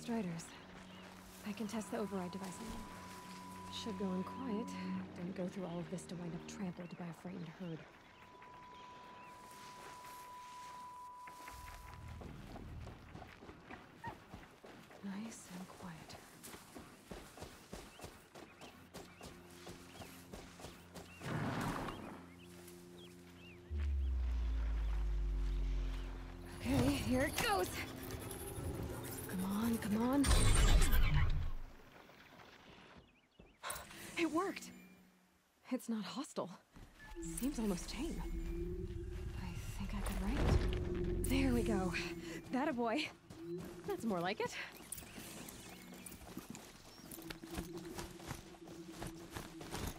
Striders. I can test the override device on them. Should go in quiet. Didn't go through all of this to wind up trampled by a frightened herd. Nice and quiet. Okay, here it goes! Come on, come on. It worked! It's not hostile. Seems almost tame. I think I could write it. There we go. That a boy. That's more like it.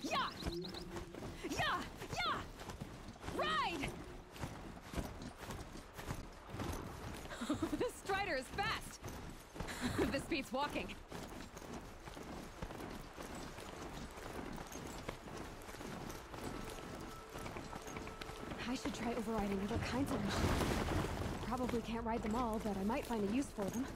Yeah! Yeah! Yeah! Ride! This Strider is fast! This beats walking. I should try overriding other kinds of machines. Probably can't ride them all, but I might find a use for them.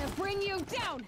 gonna bring you down!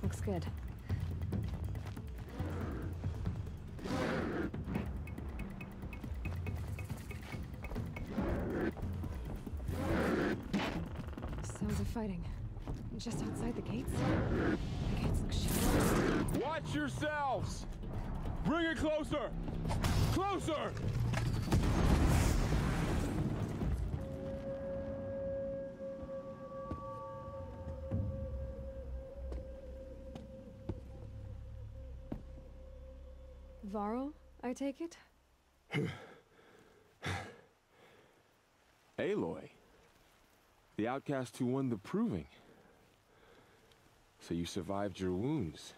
Looks good. Sounds of fighting. Just outside the gates? The gates look shut. Watch yourselves! Bring it closer! Closer! Varl, I take it? Aloy. The outcast who won the proving. So you survived your wounds.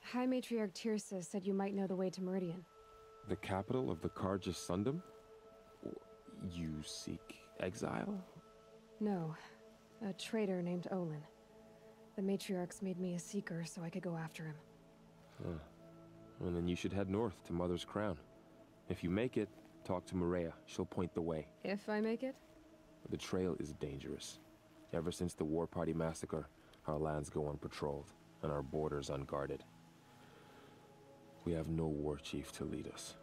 High Matriarch Tirsa said you might know the way to Meridian. The capital of the Carja Sundom? You seek exile? No. A traitor named Olin. The Matriarchs made me a seeker so I could go after him. Huh. Well, then you should head north to Mother's Crown. If you make it, talk to Maria. She'll point the way. If I make it? The trail is dangerous. Ever since the War Party massacre, our lands go unpatrolled, and our borders unguarded. We have no war chief to lead us.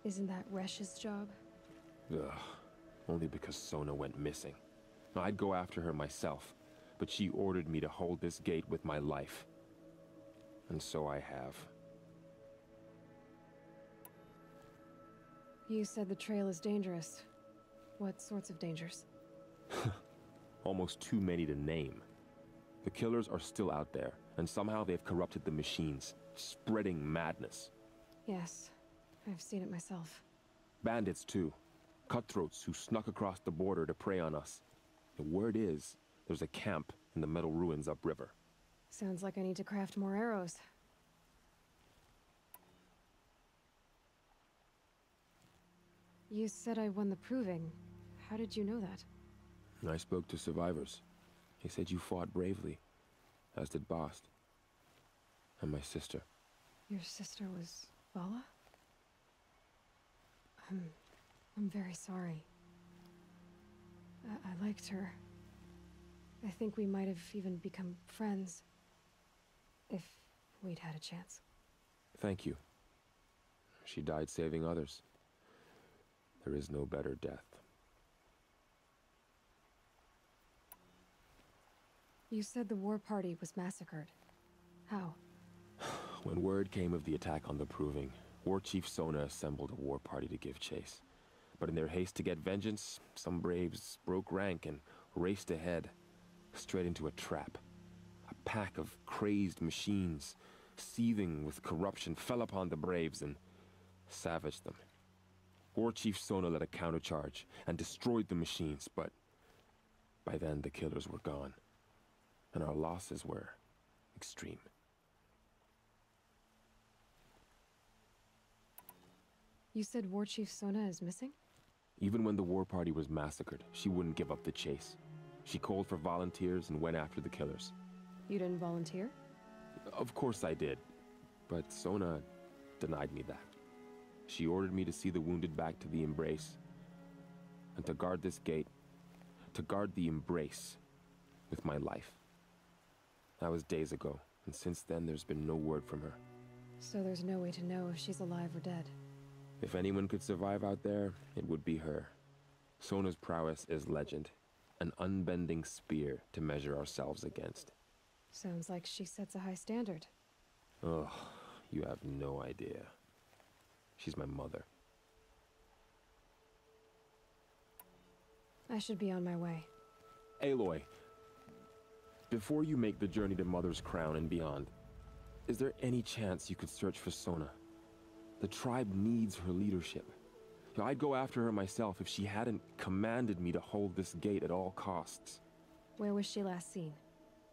Isn't that Resh's job? Ugh. Only because Sona went missing. I'd go after her myself, but she ordered me to hold this gate with my life. And so I have. You said the trail is dangerous. What sorts of dangers? Almost too many to name. The killers are still out there, and somehow they've corrupted the machines, spreading madness. Yes, I've seen it myself. Bandits, too. Cutthroats who snuck across the border to prey on us. The word is, there's a camp in the metal ruins upriver. Sounds like I need to craft more arrows. You said I won the proving. How did you know that? I spoke to survivors. They said you fought bravely, as did Bast. And my sister. Your sister was Vala? I'm very sorry. I liked her. I think we might have even become friends. If we'd had a chance. Thank you. She died saving others. There is no better death. You said the war party was massacred. How? When word came of the attack on the Proving, War Chief Sona assembled a war party to give chase. But in their haste to get vengeance, some braves broke rank and raced ahead, straight into a trap. A pack of crazed machines, seething with corruption, fell upon the braves and savaged them. War Chief Sona led a countercharge and destroyed the machines, but by then the killers were gone, and our losses were extreme. You said War Chief Sona is missing? Even when the war party was massacred, she wouldn't give up the chase. She called for volunteers and went after the killers. You didn't volunteer? Of course I did, but Sona denied me that. She ordered me to see the wounded back to the Embrace, and to guard this gate, to guard the Embrace with my life. That was days ago, and since then there's been no word from her. So there's no way to know if she's alive or dead. If anyone could survive out there, it would be her. Sona's prowess is legend, an unbending spear to measure ourselves against. Sounds like she sets a high standard. Ugh, you have no idea. She's my mother. I should be on my way. Aloy, before you make the journey to Mother's Crown and beyond, is there any chance you could search for Sona? The tribe needs her leadership. I'd go after her myself if she hadn't commanded me to hold this gate at all costs. Where was she last seen?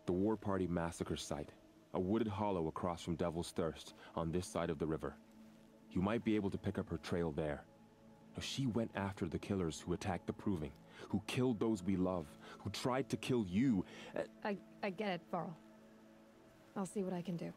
The War Party massacre site, a wooded hollow across from Devil's Thirst on this side of the river. You might be able to pick up her trail there. Now, she went after the killers who attacked the Proving, who killed those we love, who tried to kill you. I get it, Varl. I'll see what I can do.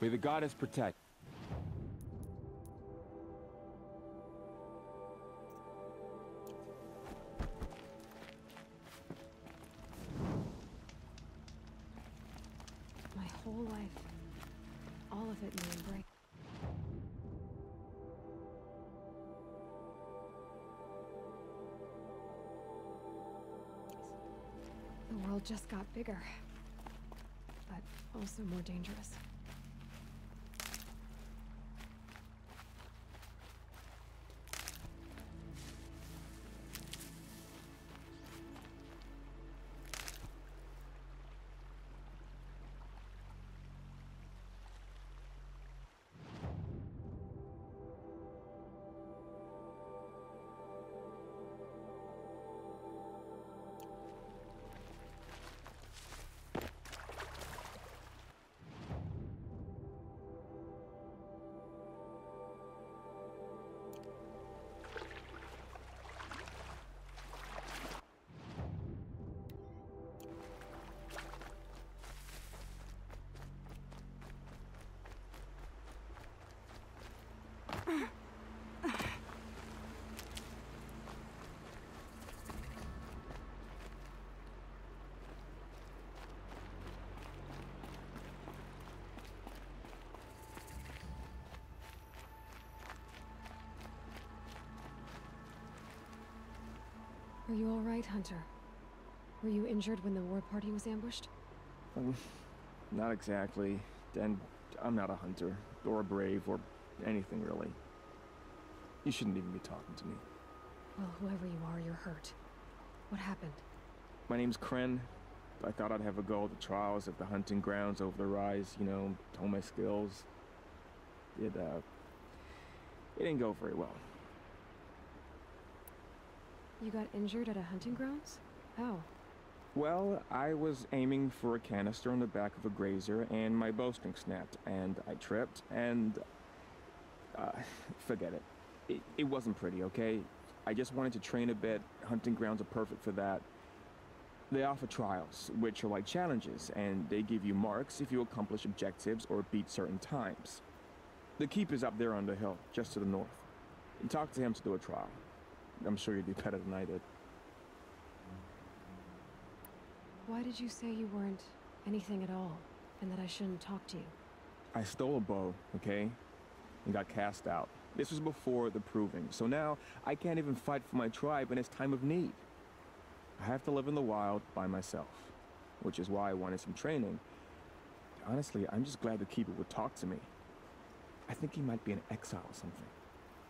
May the goddess protect. My whole life, all of it in the Embrace. The world just got bigger, but also more dangerous. Are you all right, Hunter? Were you injured when the war party was ambushed? Not exactly. And I'm not a hunter, or a brave, or anything really. You shouldn't even be talking to me. Well, whoever you are, you're hurt. What happened? My name's Kren. I thought I'd have a go at the trials at the hunting grounds over the rise, you know, hone my skills. It didn't go very well. You got injured at a hunting grounds? How? Well, I was aiming for a canister on the back of a grazer, and my bowstring snapped, and I tripped, and... forget it. It wasn't pretty, okay? I just wanted to train a bit. Hunting grounds are perfect for that. They offer trials, which are like challenges, and they give you marks if you accomplish objectives or beat certain times. The keep is up there on the hill, just to the north. Talk to him to do a trial. I'm sure you'd do better than I did. Why did you say you weren't anything at all, and that I shouldn't talk to you? I stole a bow, okay? And got cast out. This was before the proving, so now I can't even fight for my tribe in its time of need. I have to live in the wild by myself, which is why I wanted some training. Honestly, I'm just glad the keeper would talk to me. I think he might be in exile or something.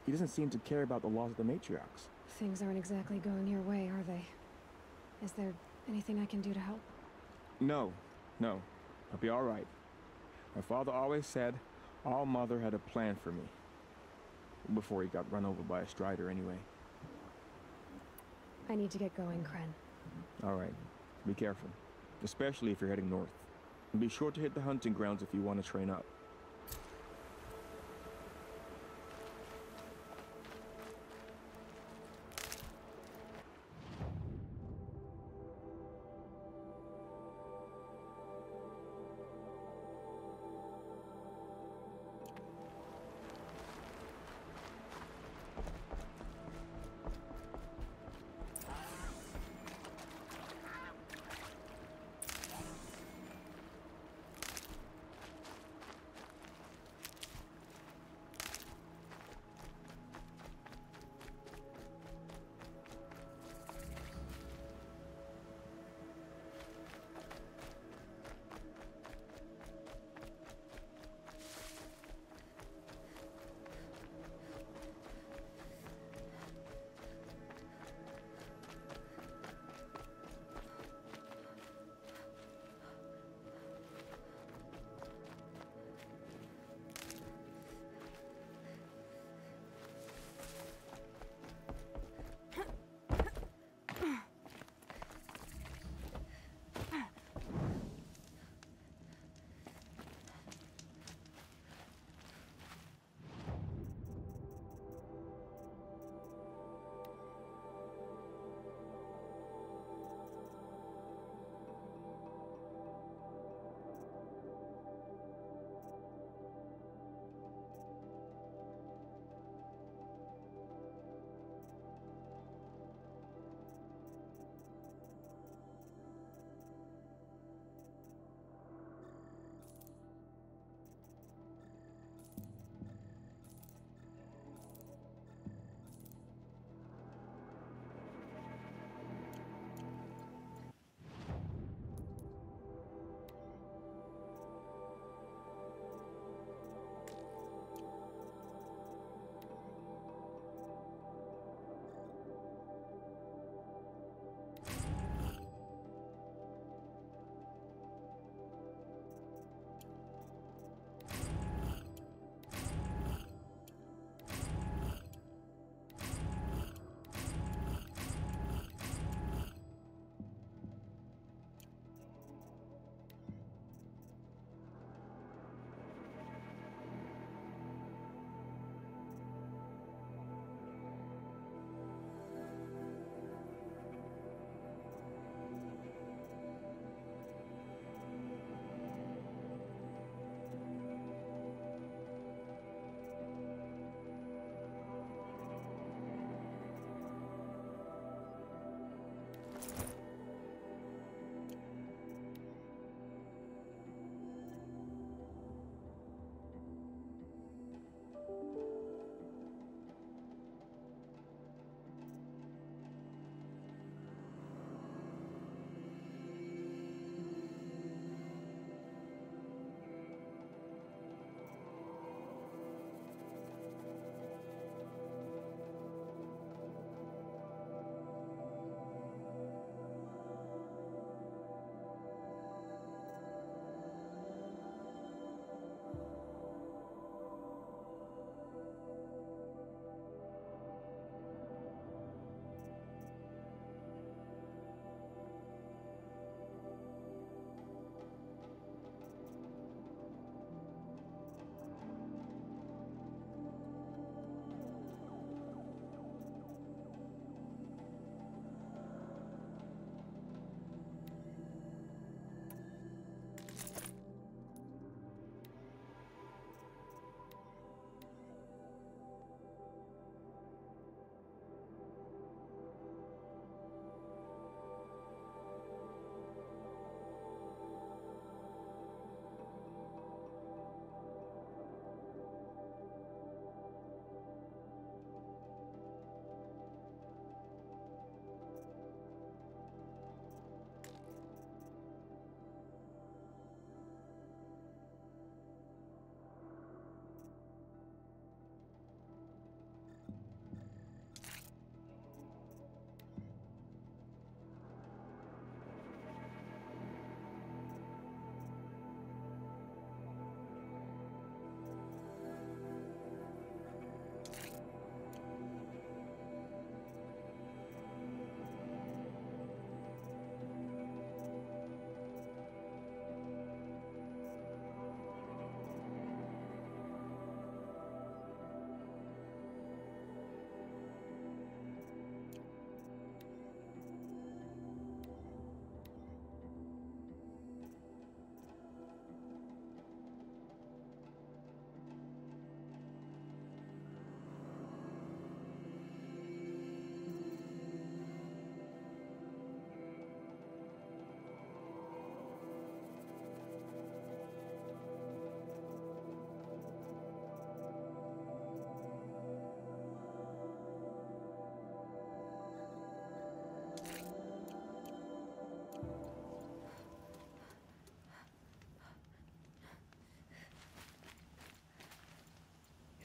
He doesn't seem to care about the laws of the matriarchs. Things aren't exactly going your way, are they? Is there anything I can do to help? No. I'll be all right. My father always said All Mother had a plan for me. Before he got run over by a strider, anyway. I need to get going, Kren. All right. Be careful. Especially if you're heading north. And be sure to hit the hunting grounds if you want to train up.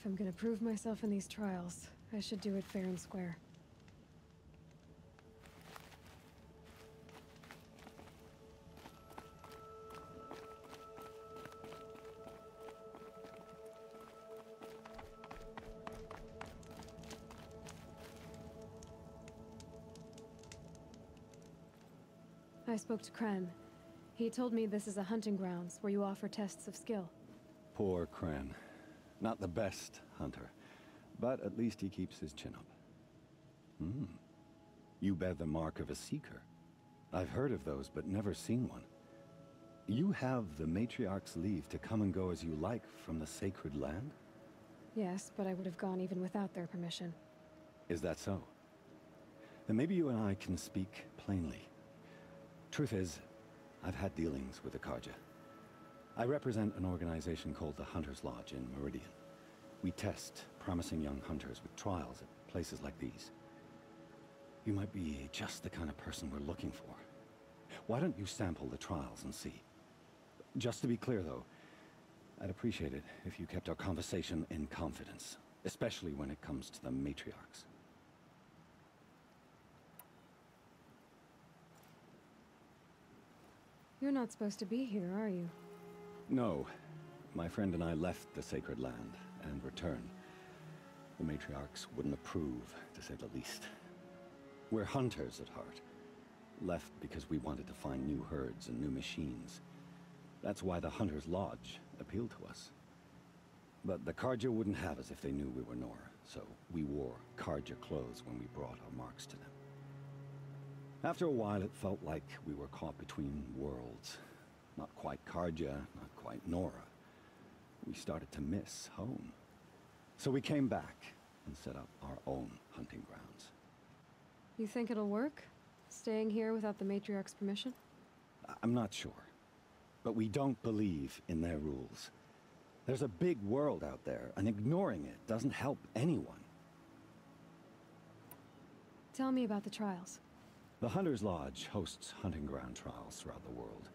If I'm gonna prove myself in these trials, I should do it fair and square. I spoke to Kren. He told me this is a hunting grounds where you offer tests of skill. Poor Kren. Not the best hunter, but at least he keeps his chin up. You bear the mark of a seeker. I've heard of those, but never seen one. You have the Matriarch's leave to come and go as you like from the sacred land? Yes, but I would have gone even without their permission. Is that so? Then maybe you and I can speak plainly. Truth is, I've had dealings with the Karja. I represent an organization called the Hunter's Lodge in Meridian. We test promising young hunters with trials at places like these. You might be just the kind of person we're looking for. Why don't you sample the trials and see? Just to be clear, though, I'd appreciate it if you kept our conversation in confidence, especially when it comes to the matriarchs. You're not supposed to be here, are you? No. My friend and I left the sacred land and returned. The matriarchs wouldn't approve, to say the least. We're hunters at heart. Left because we wanted to find new herds and new machines. That's why the Hunter's Lodge appealed to us. But the Karja wouldn't have us if they knew we were Nora, so we wore Karja clothes when we brought our marks to them. After a while, it felt like we were caught between worlds. Not quite Karja, not quite Nora. We started to miss home. So we came back and set up our own hunting grounds. You think it'll work? Staying here without the Matriarch's permission? I'm not sure. But we don't believe in their rules. There's a big world out there, and ignoring it doesn't help anyone. Tell me about the trials. The Hunter's Lodge hosts hunting ground trials throughout the world,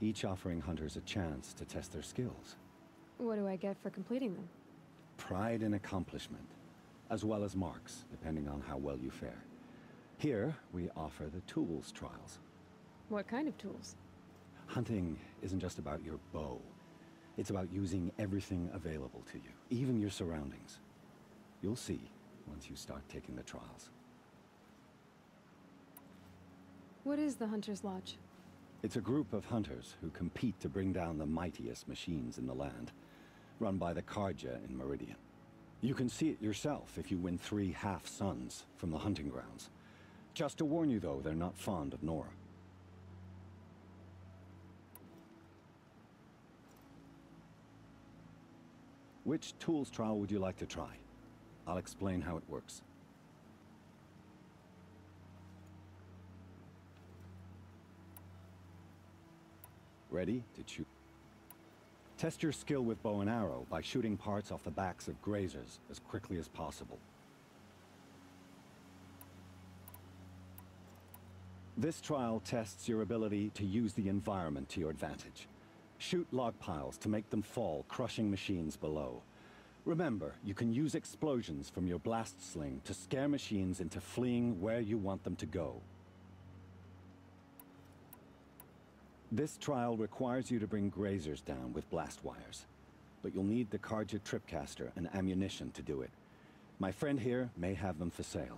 each offering hunters a chance to test their skills. What do I get for completing them? Pride in accomplishment, as well as marks, depending on how well you fare. Here, we offer the tools trials. What kind of tools? Hunting isn't just about your bow. It's about using everything available to you, even your surroundings. You'll see once you start taking the trials. What is the Hunter's Lodge? It's a group of hunters who compete to bring down the mightiest machines in the land, run by the Karja in Meridian. You can see it yourself if you win 3 half-suns from the hunting grounds. Just to warn you, though, they're not fond of Nora. Which tools trial would you like to try? I'll explain how it works. Ready to shoot? Test your skill with bow and arrow by shooting parts off the backs of grazers as quickly as possible. This trial tests your ability to use the environment to your advantage. Shoot log piles to make them fall, crushing machines below. Remember, you can use explosions from your blast sling to scare machines into fleeing where you want them to go. This trial requires you to bring grazers down with blast wires, but you'll need the Karja tripcaster and ammunition to do it. My friend here may have them for sale.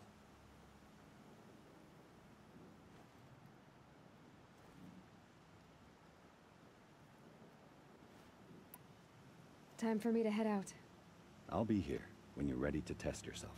Time for me to head out. I'll be here when you're ready to test yourself.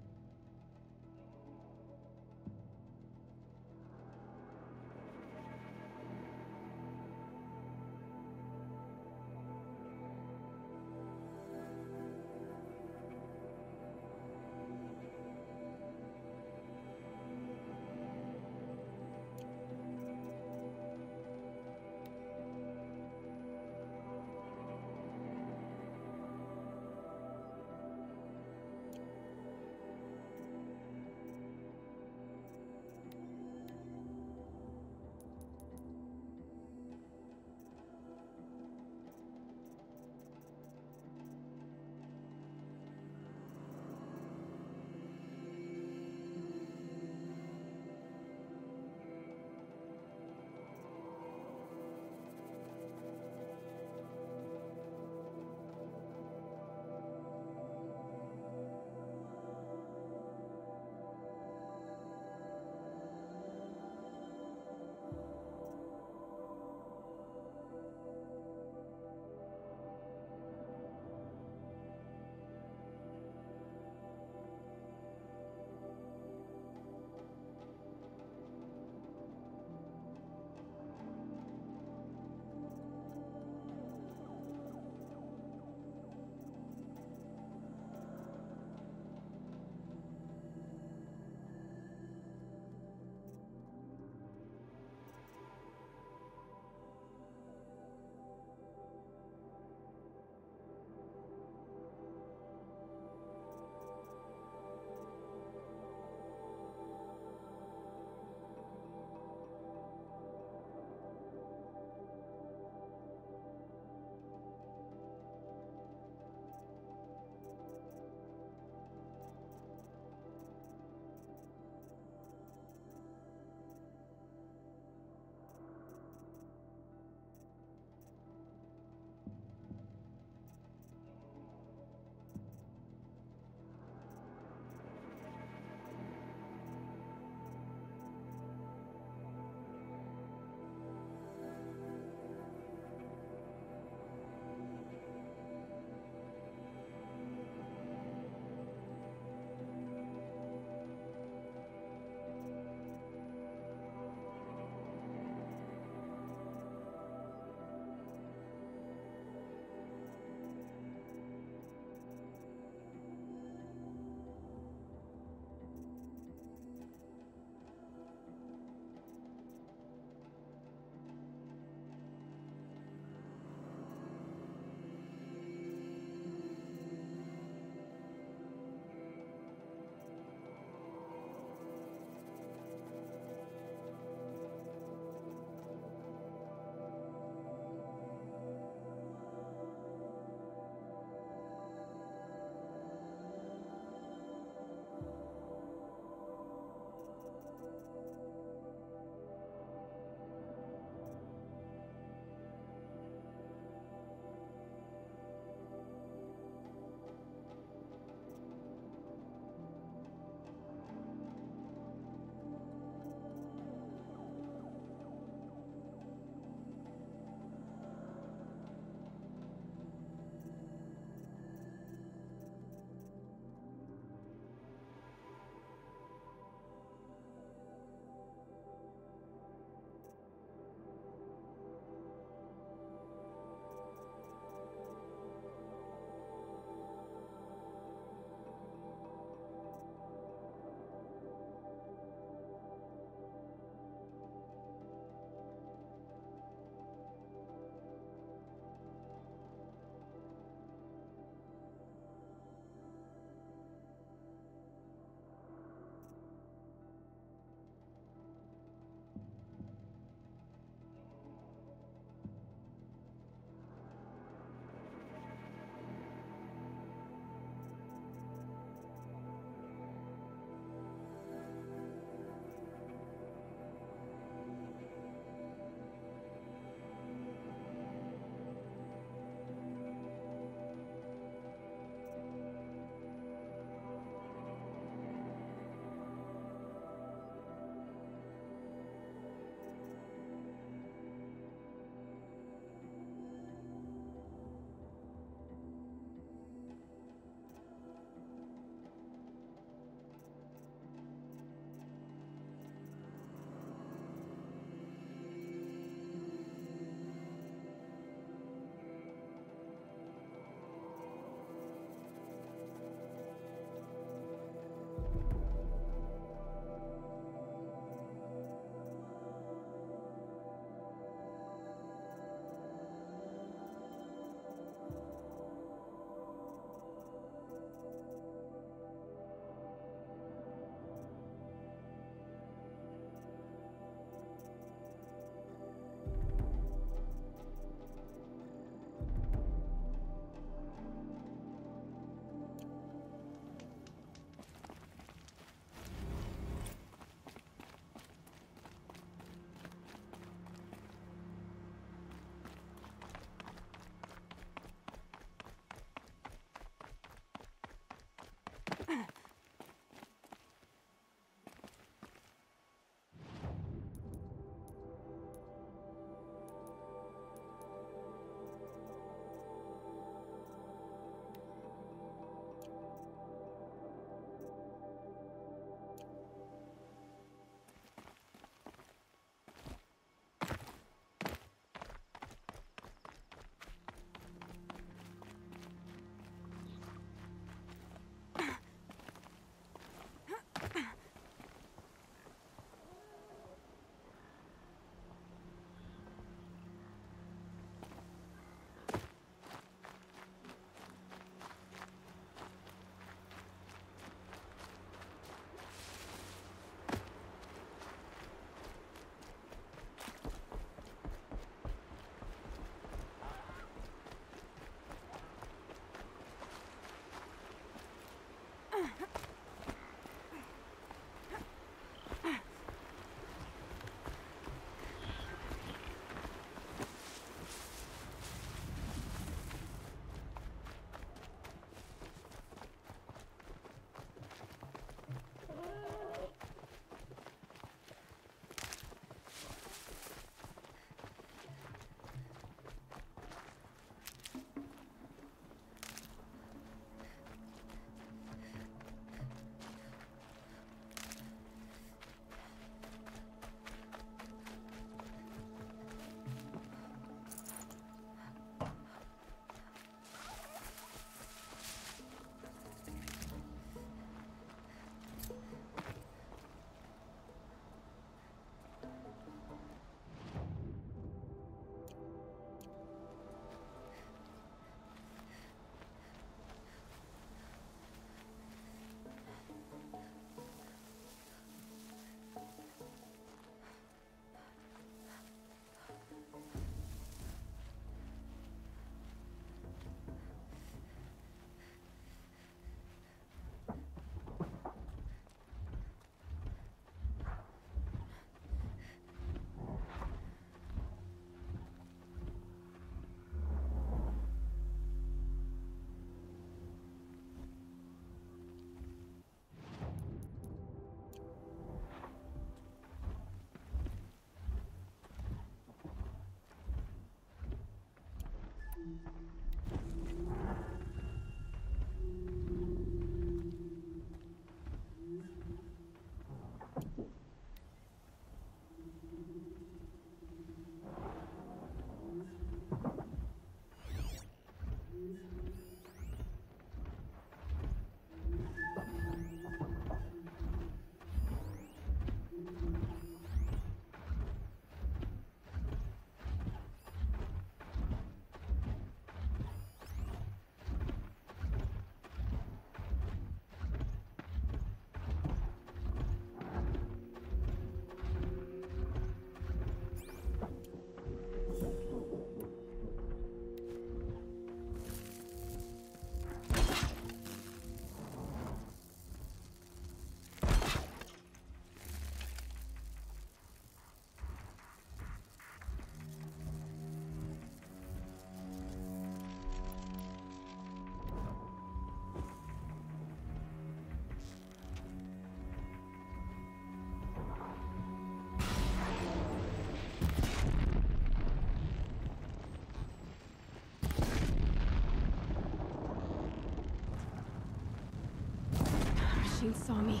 Machine saw me.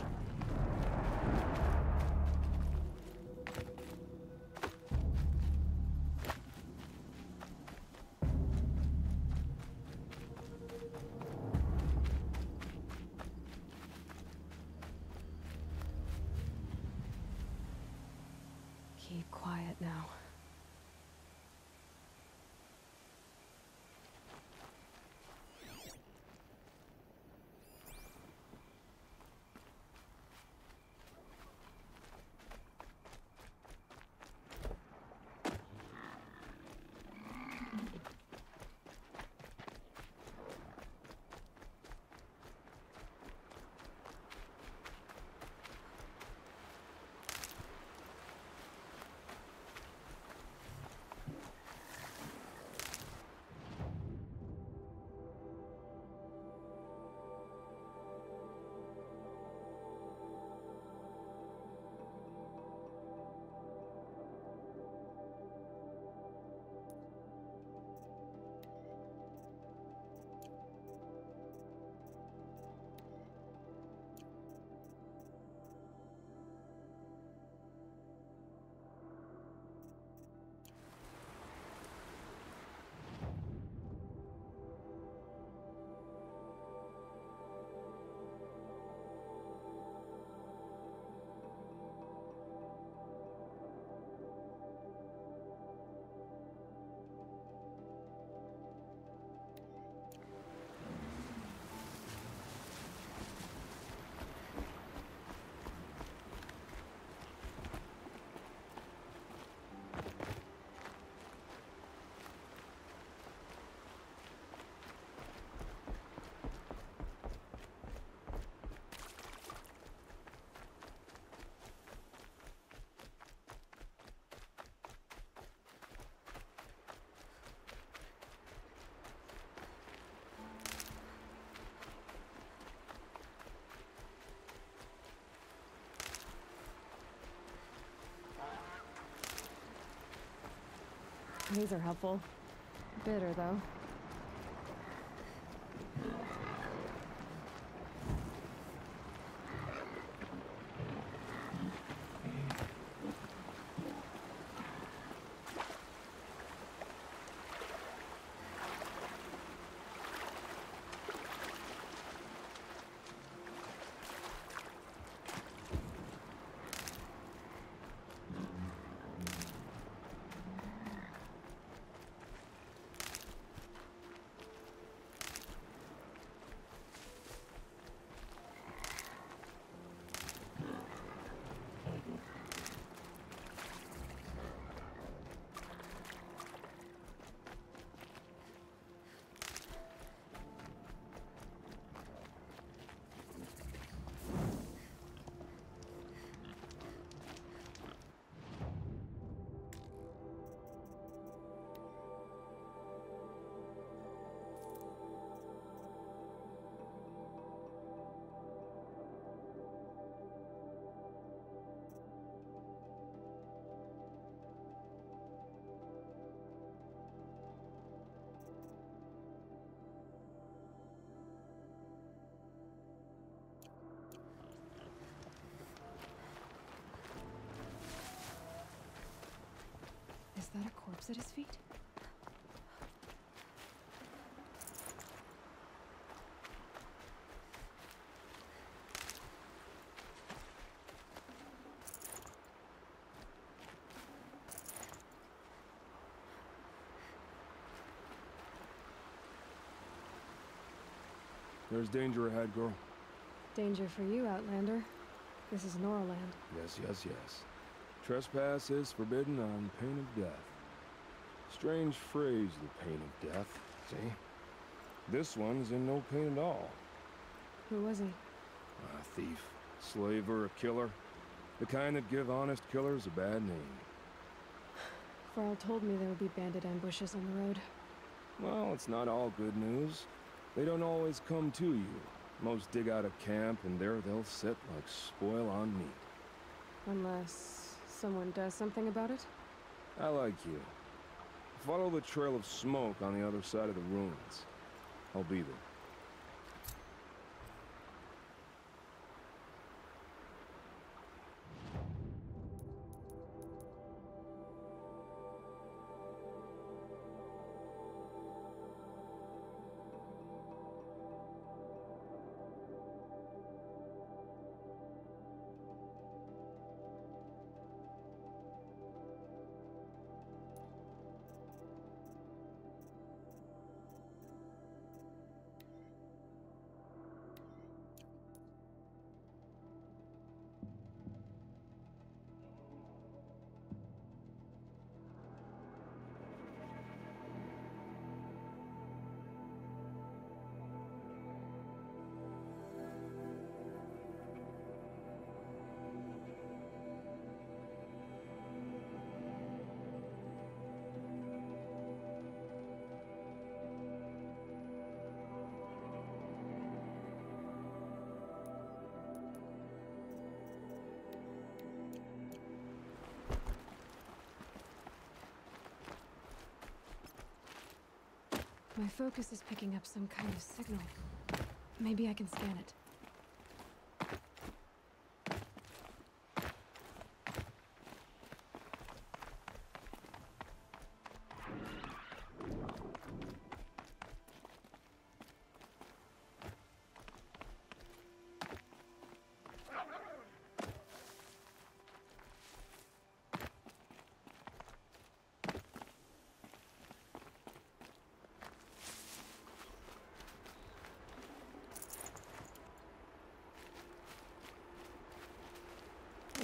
Keep quiet now. These are helpful. Bitter, though. that a corpse at his feet? There's danger ahead, girl. Danger for you, Outlander. This is Norland. Yes, yes, yes. Trespass is forbidden on pain of death. Strange phrase, the pain of death, see? This one's in no pain at all. Who was he? A thief, slaver, a killer. The kind that give honest killers a bad name. Farrell told me there would be bandit ambushes on the road. Well, it's not all good news. They don't always come to you. Most dig out of camp, and there they'll sit like spoil on meat. Unless someone does something about it? I like you. Follow the trail of smoke on the other side of the ruins. I'll be there. My focus is picking up some kind of signal. Maybe I can scan it.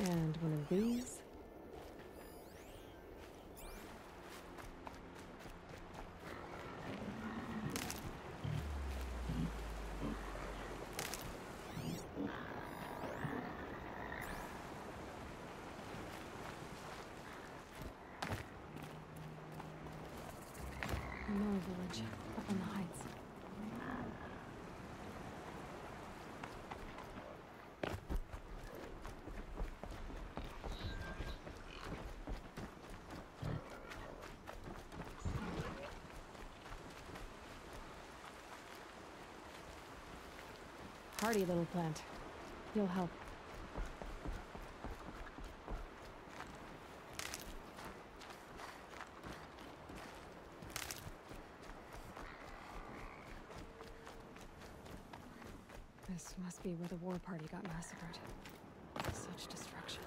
And one of these. Another village up on the heights. Hardy little plant. You'll help. This must be where the war party got massacred. Such destruction.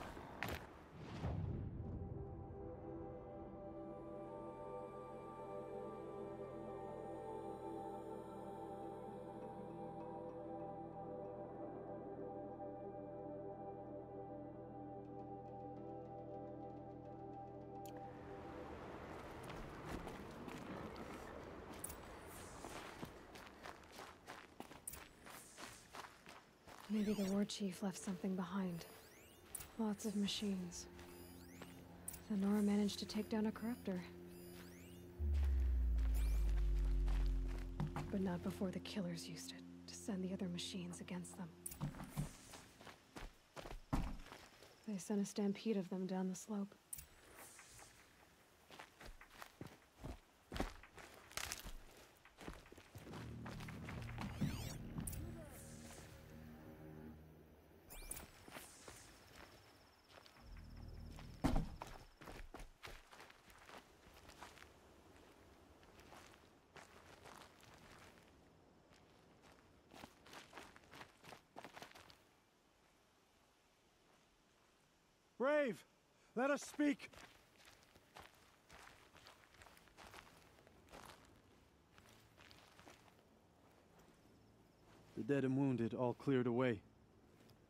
Maybe the war chief left something behind. Lots of machines. The Nora managed to take down a corruptor. But not before the killers used it to send the other machines against them. They sent a stampede of them down the slope. Brave! Let us speak! The dead and wounded all cleared away.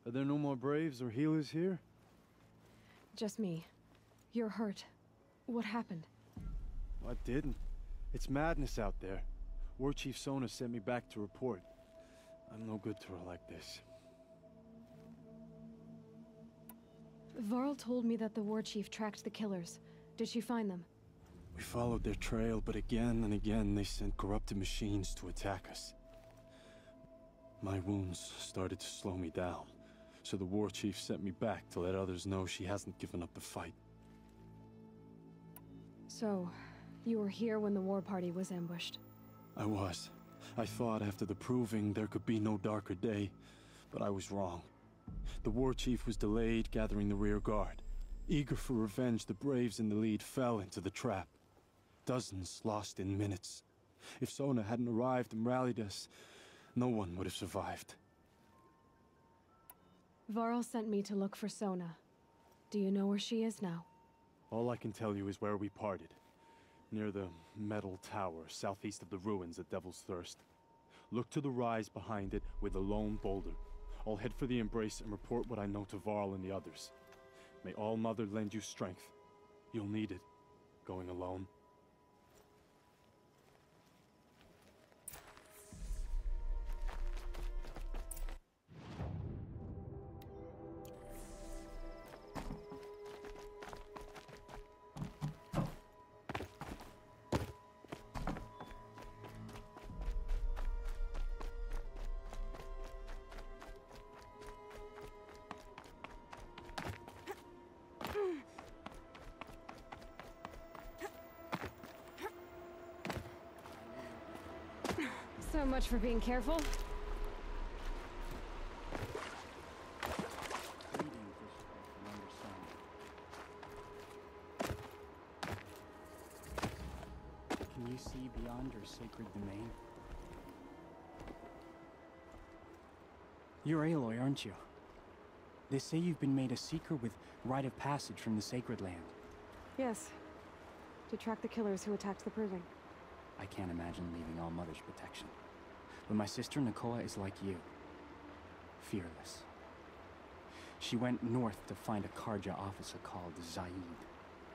Are there no more Braves or healers here? Just me. You're hurt. What happened? I didn't. It's madness out there. War Chief Sona sent me back to report. I'm no good to her like this. Varl told me that the war chief tracked the killers. Did she find them? We followed their trail, but again and again they sent corrupted machines to attack us. My wounds started to slow me down, so the war chief sent me back to let others know she hasn't given up the fight. So, you were here when the war party was ambushed? I was. I thought after the proving there could be no darker day, but I was wrong. The war chief was delayed gathering the rear guard. Eager for revenge, the Braves in the lead fell into the trap. Dozens lost in minutes. If Sona hadn't arrived and rallied us, no one would have survived. Varl sent me to look for Sona. Do you know where she is now? All I can tell you is where we parted. Near the metal tower, southeast of the ruins at Devil's Thirst. Look to the rise behind it with a lone boulder. I'll head for the embrace and report what I know to Varl and the others. May All Mother lend you strength. You'll need it, going alone. So much for being careful. Can you see beyond your sacred domain? You're Aloy, aren't you? They say you've been made a seeker with rite of passage from the sacred land. Yes. To track the killers who attacked the Proving. I can't imagine leaving All Mother's protection. But my sister Nakoa is like you. Fearless. She went north to find a Karja officer called Zaid,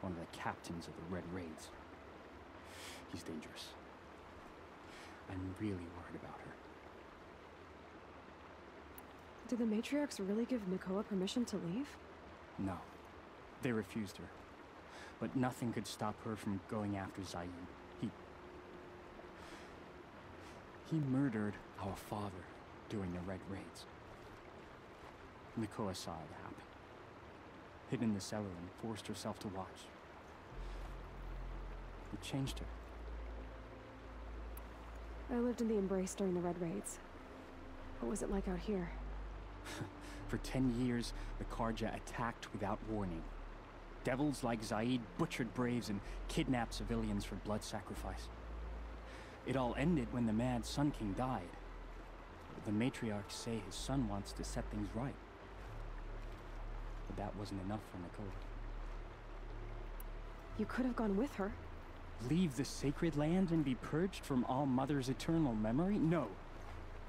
one of the captains of the Red Raids. He's dangerous. I'm really worried about her. Did the matriarchs really give Nakoa permission to leave? No. They refused her. But nothing could stop her from going after Zaid. He murdered our father during the Red Raids. Nakoa saw it happen. Hid in the cellar and forced herself to watch. It changed her. I lived in the Embrace during the Red Raids. What was it like out here? For 10 years, the Karja attacked without warning. Devils like Zaid butchered Braves and kidnapped civilians for blood sacrifice. It all ended when the mad Sun King died. The matriarchs say his son wants to set things right. But that wasn't enough for Nakoa. You could have gone with her. Leave the sacred land and be purged from All Mother's eternal memory? No.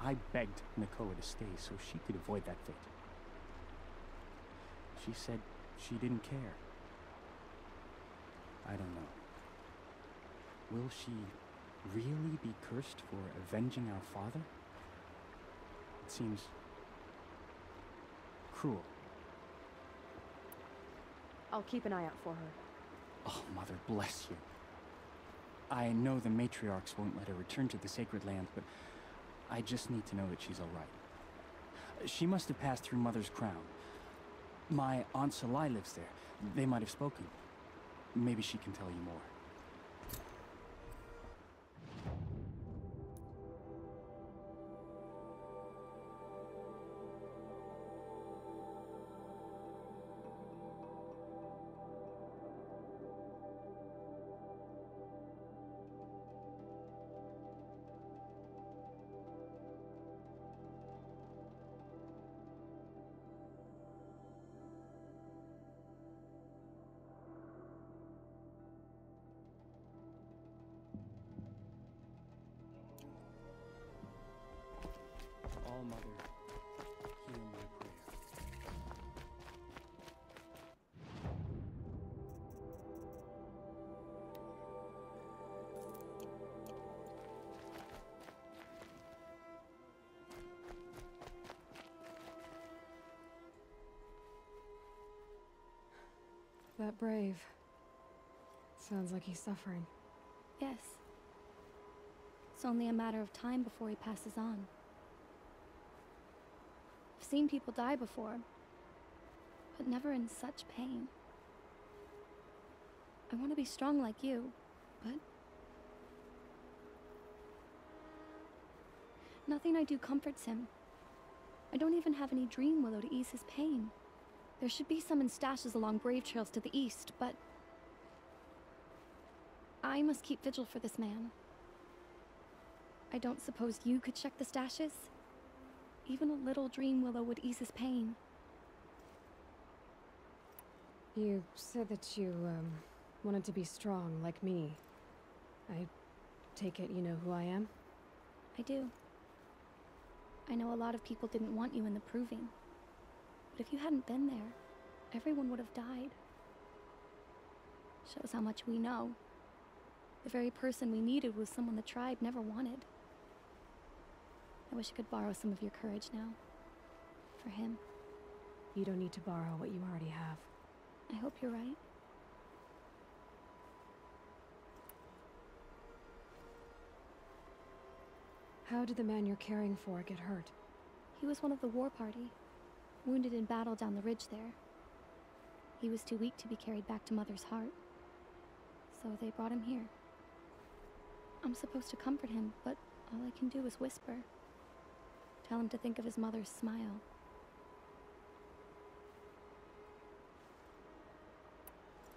I begged Nakoa to stay so she could avoid that fate. She said she didn't care. I don't know. Will she really be cursed for avenging our father? It seems cruel. I'll keep an eye out for her. Oh, Mother bless you. I know the matriarchs won't let her return to the sacred land, but I just need to know that she's all right. She must have passed through Mother's crown. My Aunt Salai lives there. They might have spoken. Maybe she can tell you more. All Mother, hear my prayer. That brave. Sounds like he's suffering. Yes. It's only a matter of time before he passes on. I've seen people die before, but never in such pain. I want to be strong like you, but nothing I do comforts him. I don't even have any dream willow to ease his pain. There should be some in stashes along brave trails to the east, but I must keep vigil for this man. I don't suppose you could check the stashes? Even a little dream willow would ease his pain. You said that you, wanted to be strong like me. I take it you know who I am? I do. I know a lot of people didn't want you in the proving. But if you hadn't been there, everyone would have died. Shows how much we know. The very person we needed was someone the tribe never wanted. I wish I could borrow some of your courage now. For him. You don't need to borrow what you already have. I hope you're right. How did the man you're caring for get hurt? He was one of the war party. Wounded in battle down the ridge there. He was too weak to be carried back to Mother's heart. So they brought him here. I'm supposed to comfort him, but all I can do is whisper. Tell him to think of his mother's smile.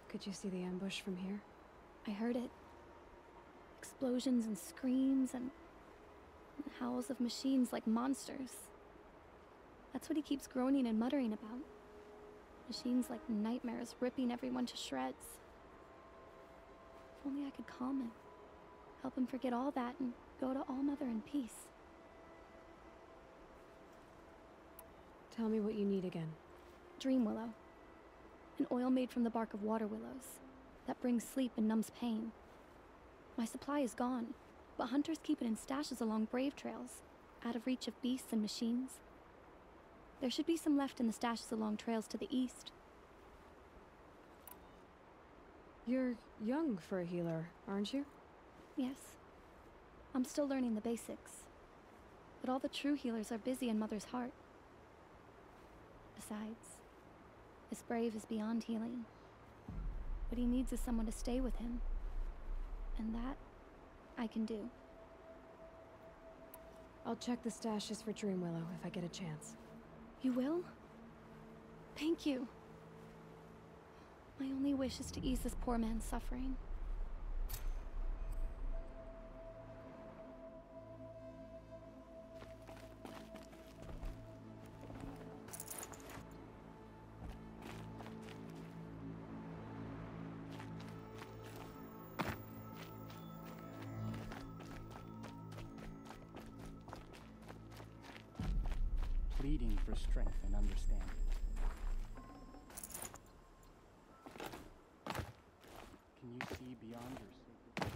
Could you see the ambush from here? I heard it. Explosions and screams and howls of machines like monsters. That's what he keeps groaning and muttering about. Machines like nightmares ripping everyone to shreds. If only I could calm him. Help him forget all that and go to All Mother in peace. Tell me what you need again. Dream willow. An oil made from the bark of water willows that brings sleep and numbs pain. My supply is gone, but hunters keep it in stashes along brave trails, out of reach of beasts and machines. There should be some left in the stashes along trails to the east. You're young for a healer, aren't you? Yes. I'm still learning the basics. But all the true healers are busy in Mother's heart. Besides, this brave is beyond healing. What he needs is someone to stay with him. And that, I can do. I'll check the stashes for Dream Willow if I get a chance. You will? Thank you. My only wish is to ease this poor man's suffering. Pleading for strength and understanding. Can you see beyond your sacred?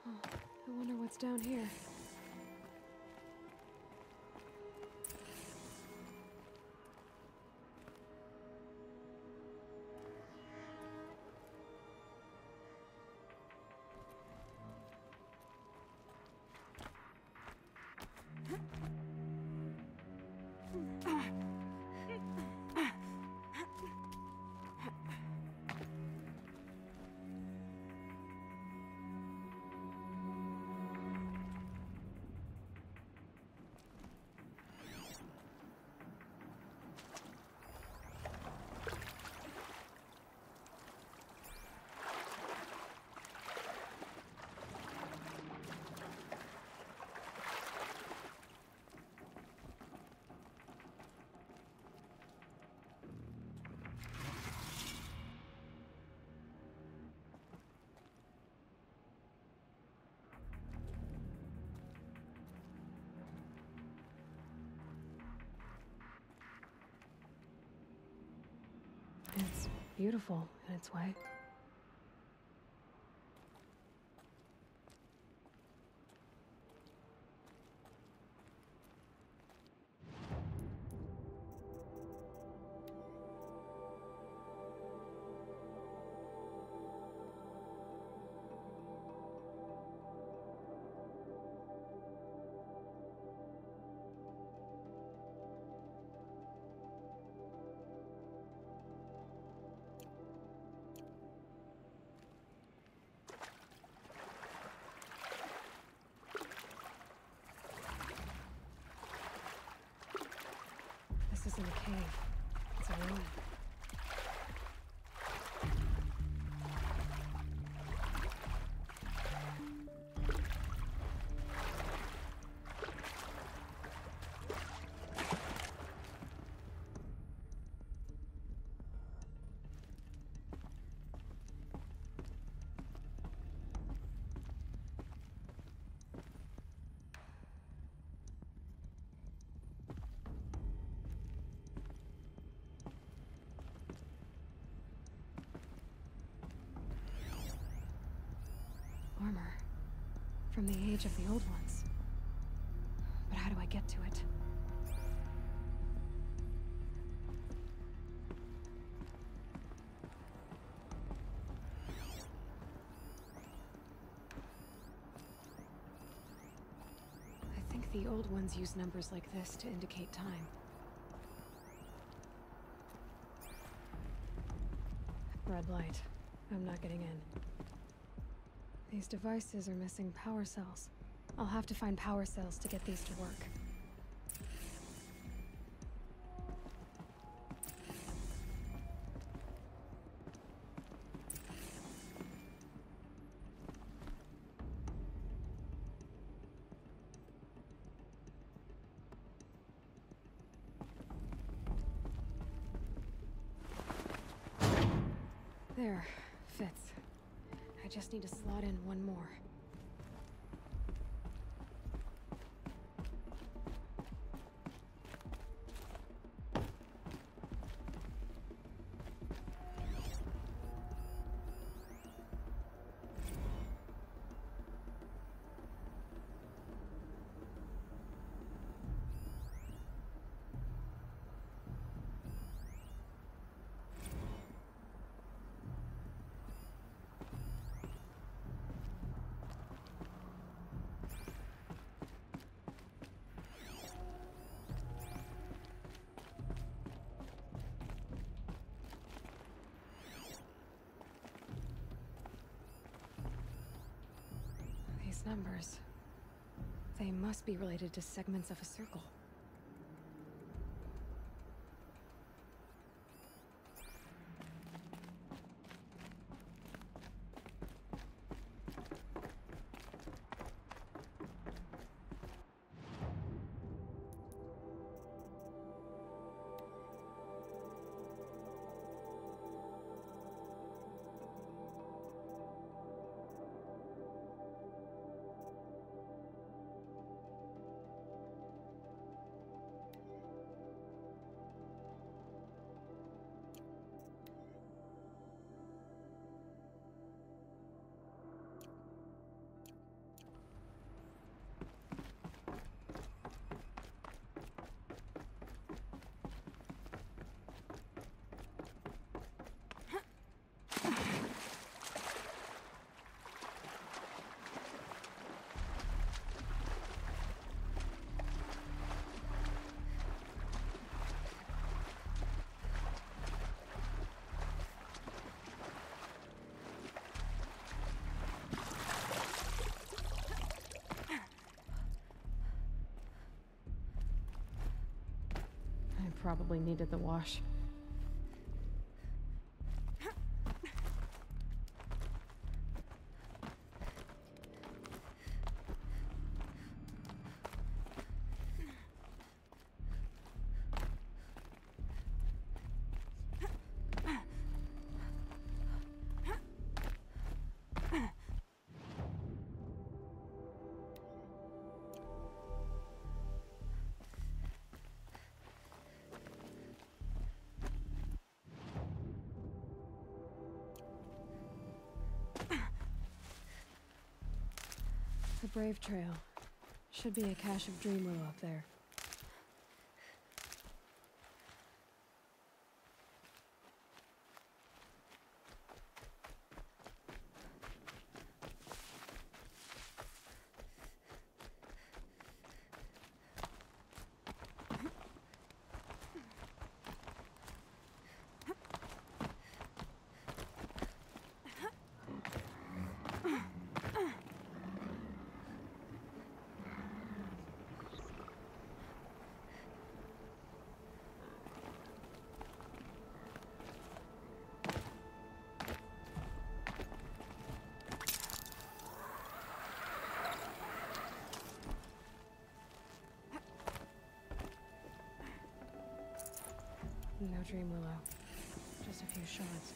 Oh, I wonder what's down here. It's beautiful in its way. This isn't a cave. It's a room. Armor. From the age of the old ones. But how do I get to it? I think the old ones use numbers like this to indicate time. Red light. I'm not getting in. These devices are missing power cells. I'll have to find power cells to get these to work. There. Fits. I just need to slot in one more. Numbers. They must be related to segments of a circle. probably needed the wash. The Brave Trail. Should be a cache of dream willow up there. No dream willow. Just a few shards.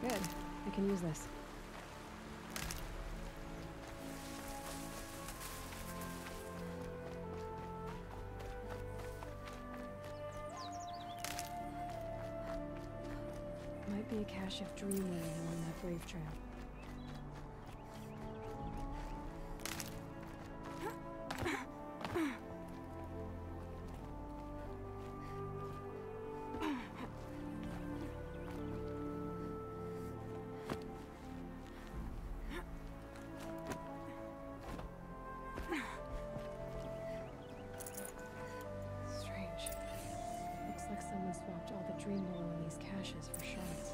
Good. I can use this. Might be a cache of dream willow along that Brave Trail. Someone swapped all the dream willow in these caches for shards.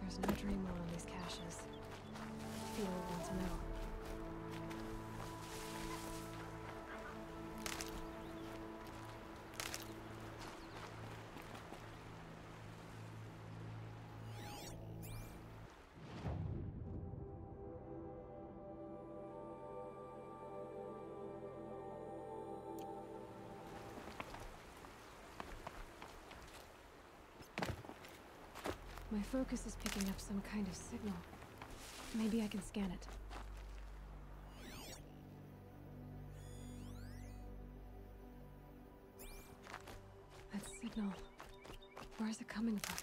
There's no dream willow in these caches. Feel want to know. My focus is picking up some kind of signal. Maybe I can scan it. That signal. Where is it coming from?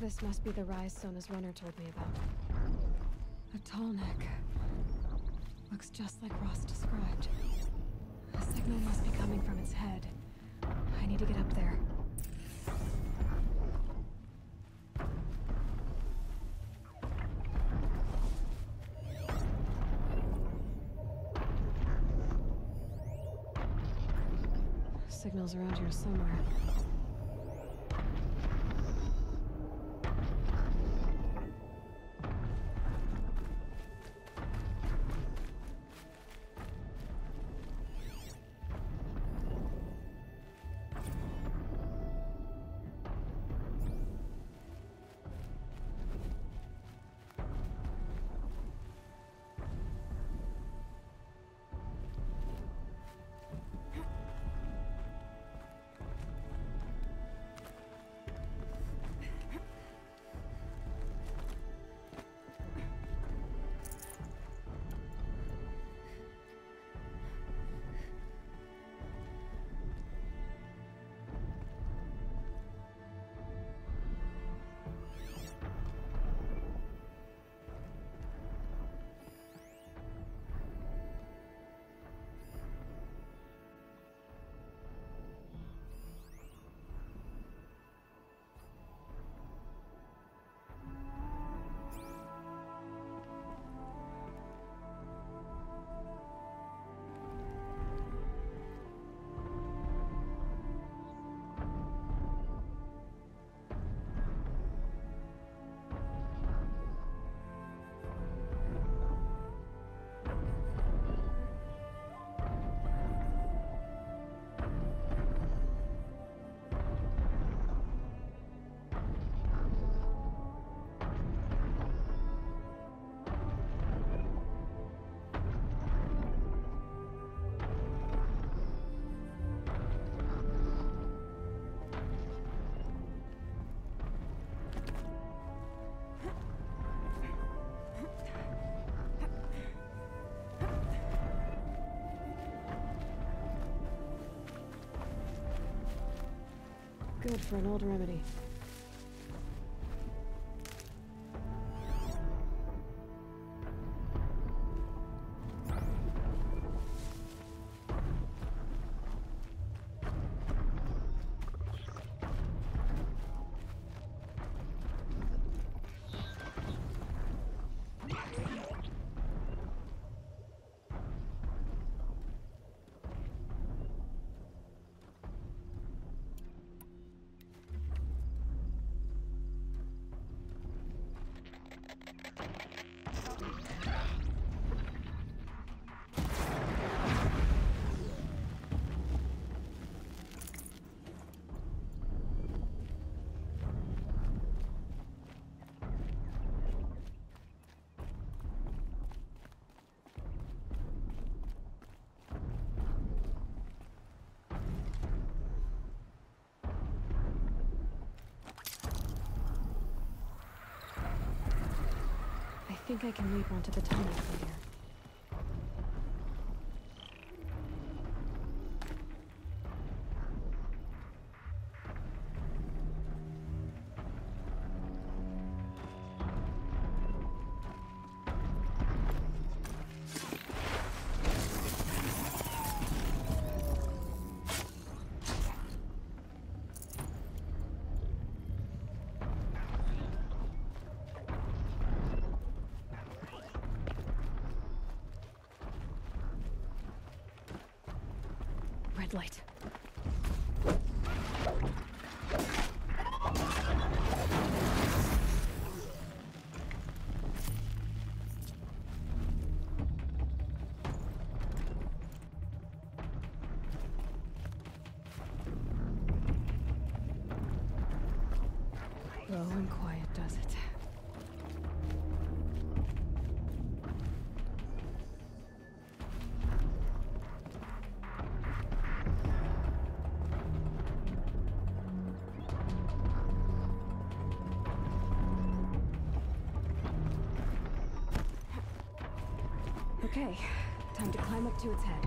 This must be the rise Sona's runner told me about. A tall neck. Looks just like Ross described. A signal must be coming from its head. I need to get up there. signal's around here somewhere. Good for an old remedy. I think I can leap onto the tunnel from here. Red light. Low and quiet does it. Okay, time to climb up to its head.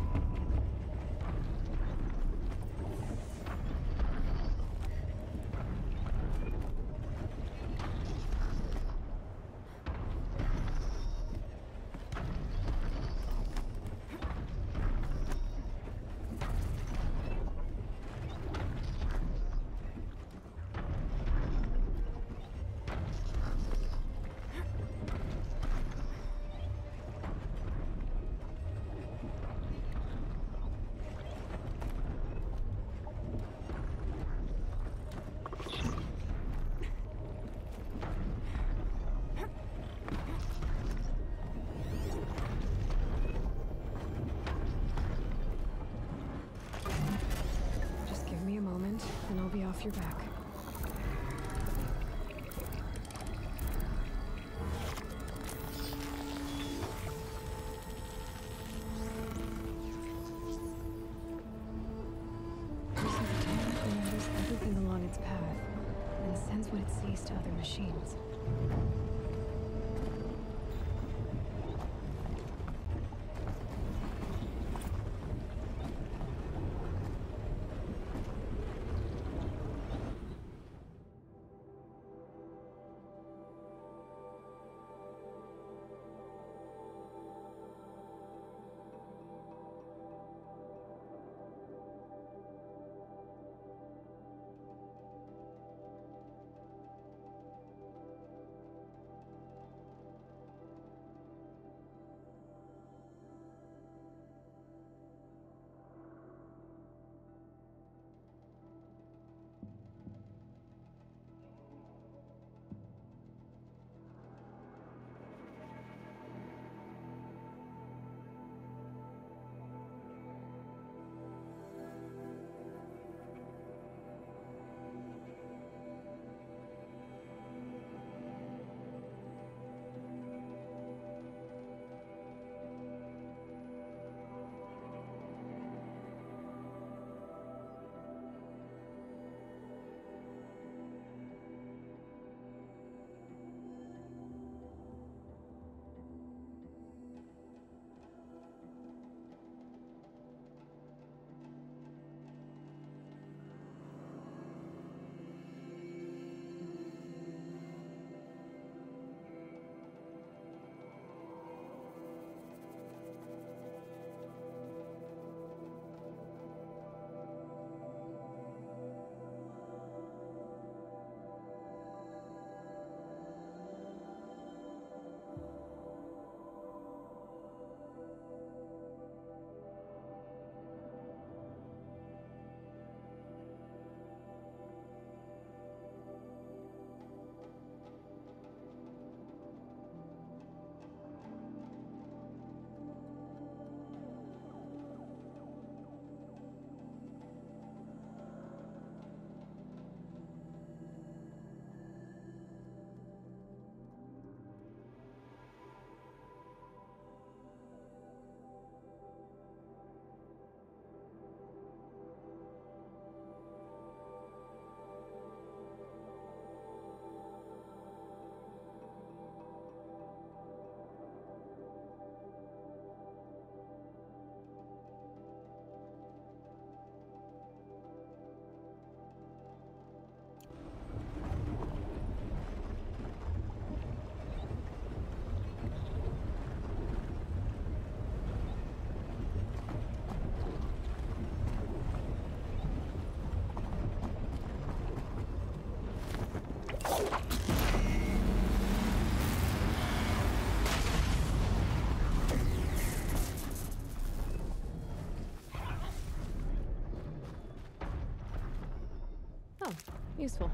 your back. So the Tonic remembers everything along its path, and sends what it sees to other machines. Oh, useful.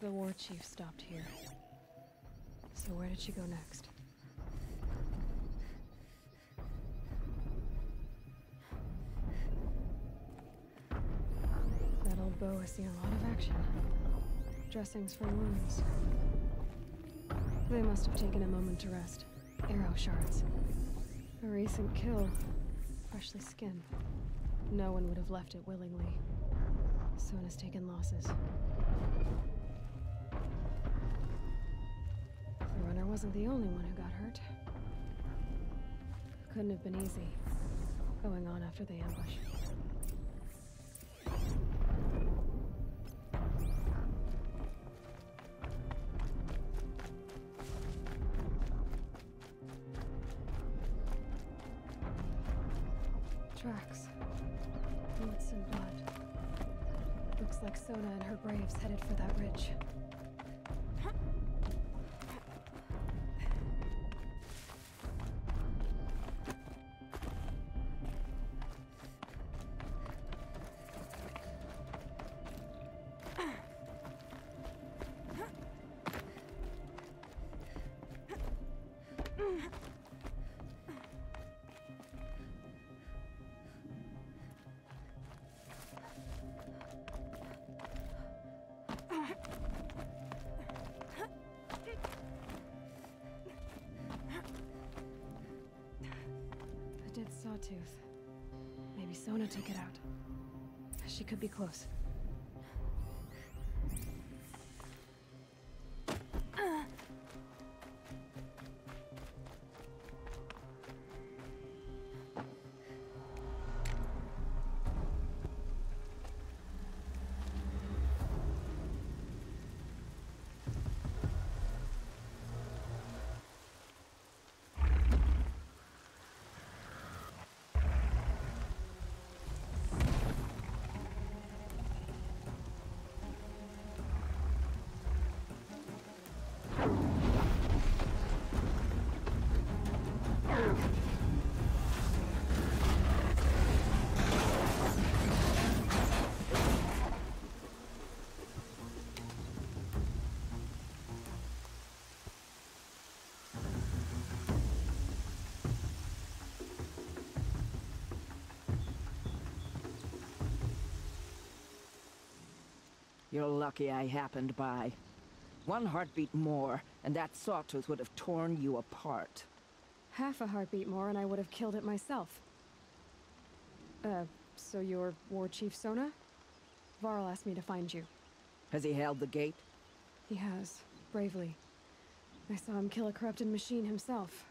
The war chief stopped here. So where did she go next? That old bow has seen a lot of action. Dressings for wounds. They must have taken a moment to rest. Arrow shards. A recent kill. Freshly skinned. No one would have left it willingly. Sona's taken losses. The runner wasn't the only one who got hurt. Couldn't have been easy, going on after the ambush. Tracks. Roots and blood. Looks like Sona and her braves headed for that ridge. A dead sawtooth. Maybe Sona took it out. She could be close. You're lucky I happened by. One heartbeat more, and that sawtooth would have torn you apart. Half a heartbeat more and I would have killed it myself. So you're War Chief Sona? Varl asked me to find you. Has he held the gate? He has, bravely. I saw him kill a corrupted machine himself.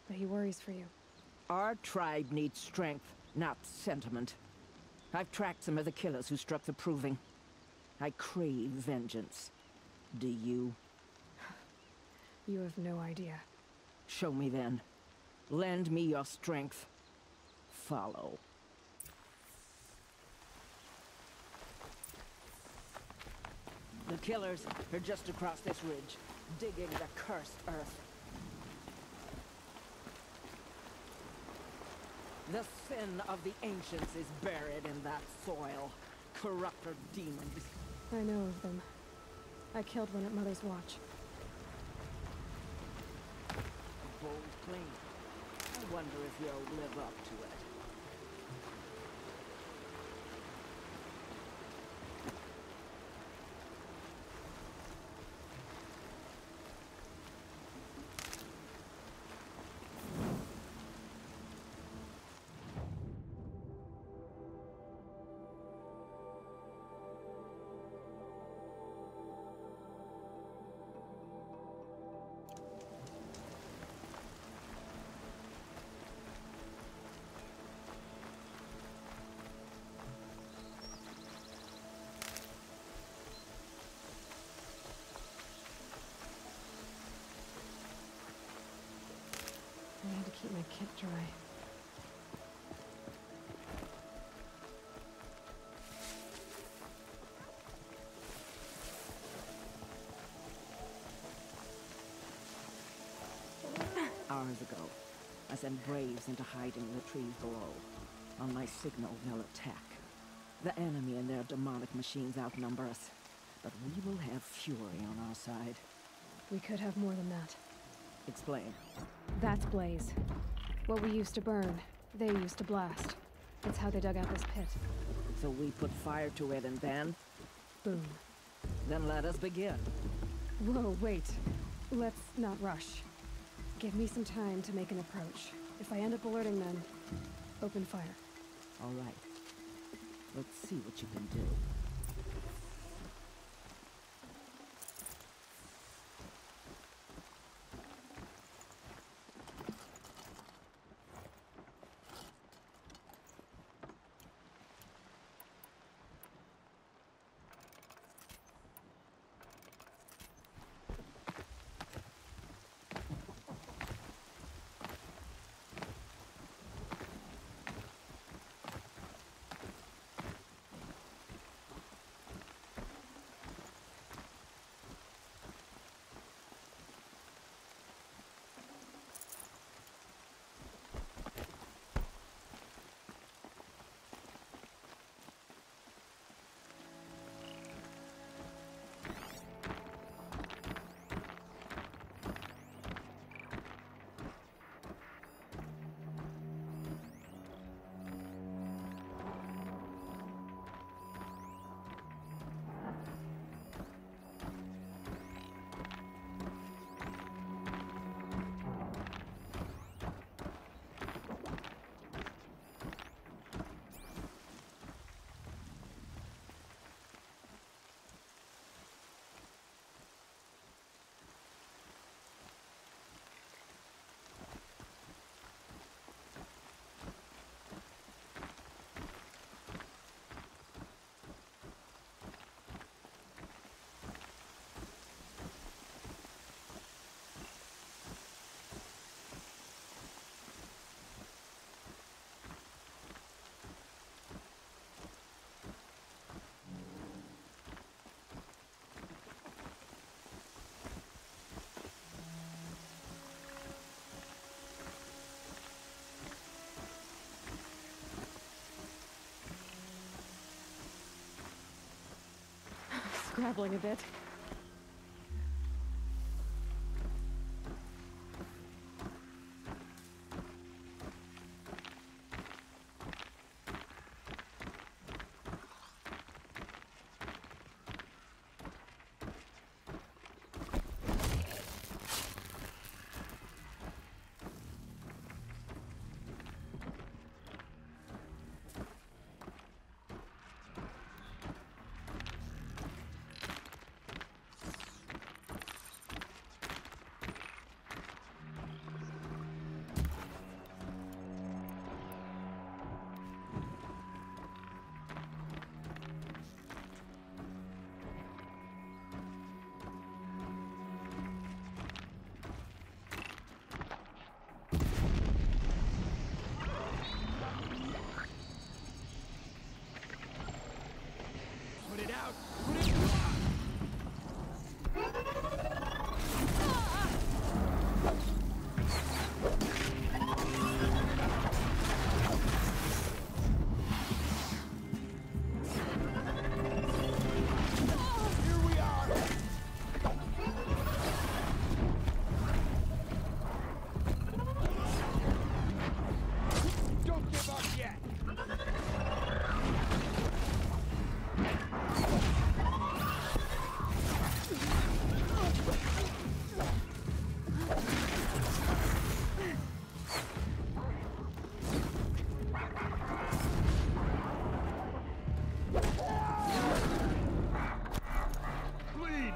But he worries for you. Our tribe needs strength, not sentiment. I've tracked some of the killers who struck the Proving. I crave vengeance. Do you? You have no idea. Show me then. Lend me your strength. Follow. The killers are just across this ridge, digging the cursed earth. The sin of the ancients is buried in that soil. Corrupter demons. I know of them. I killed one at Mother's Watch. Bold claim. I wonder if you'll live up to it. I had to keep my kit dry. Hours ago, I sent braves into hiding in the trees below. On my signal, they'll attack. The enemy and their demonic machines outnumber us, but we will have fury on our side. We could have more than that. Explain. That's Blaze. What we used to burn, they used to blast. That's how they dug out this pit. So we put fire to it and then? Boom. Then let us begin. Whoa, wait. Let's not rush. Give me some time to make an approach. If I end up alerting them, open fire. All right. Let's see what you can do. Scrabbling a bit.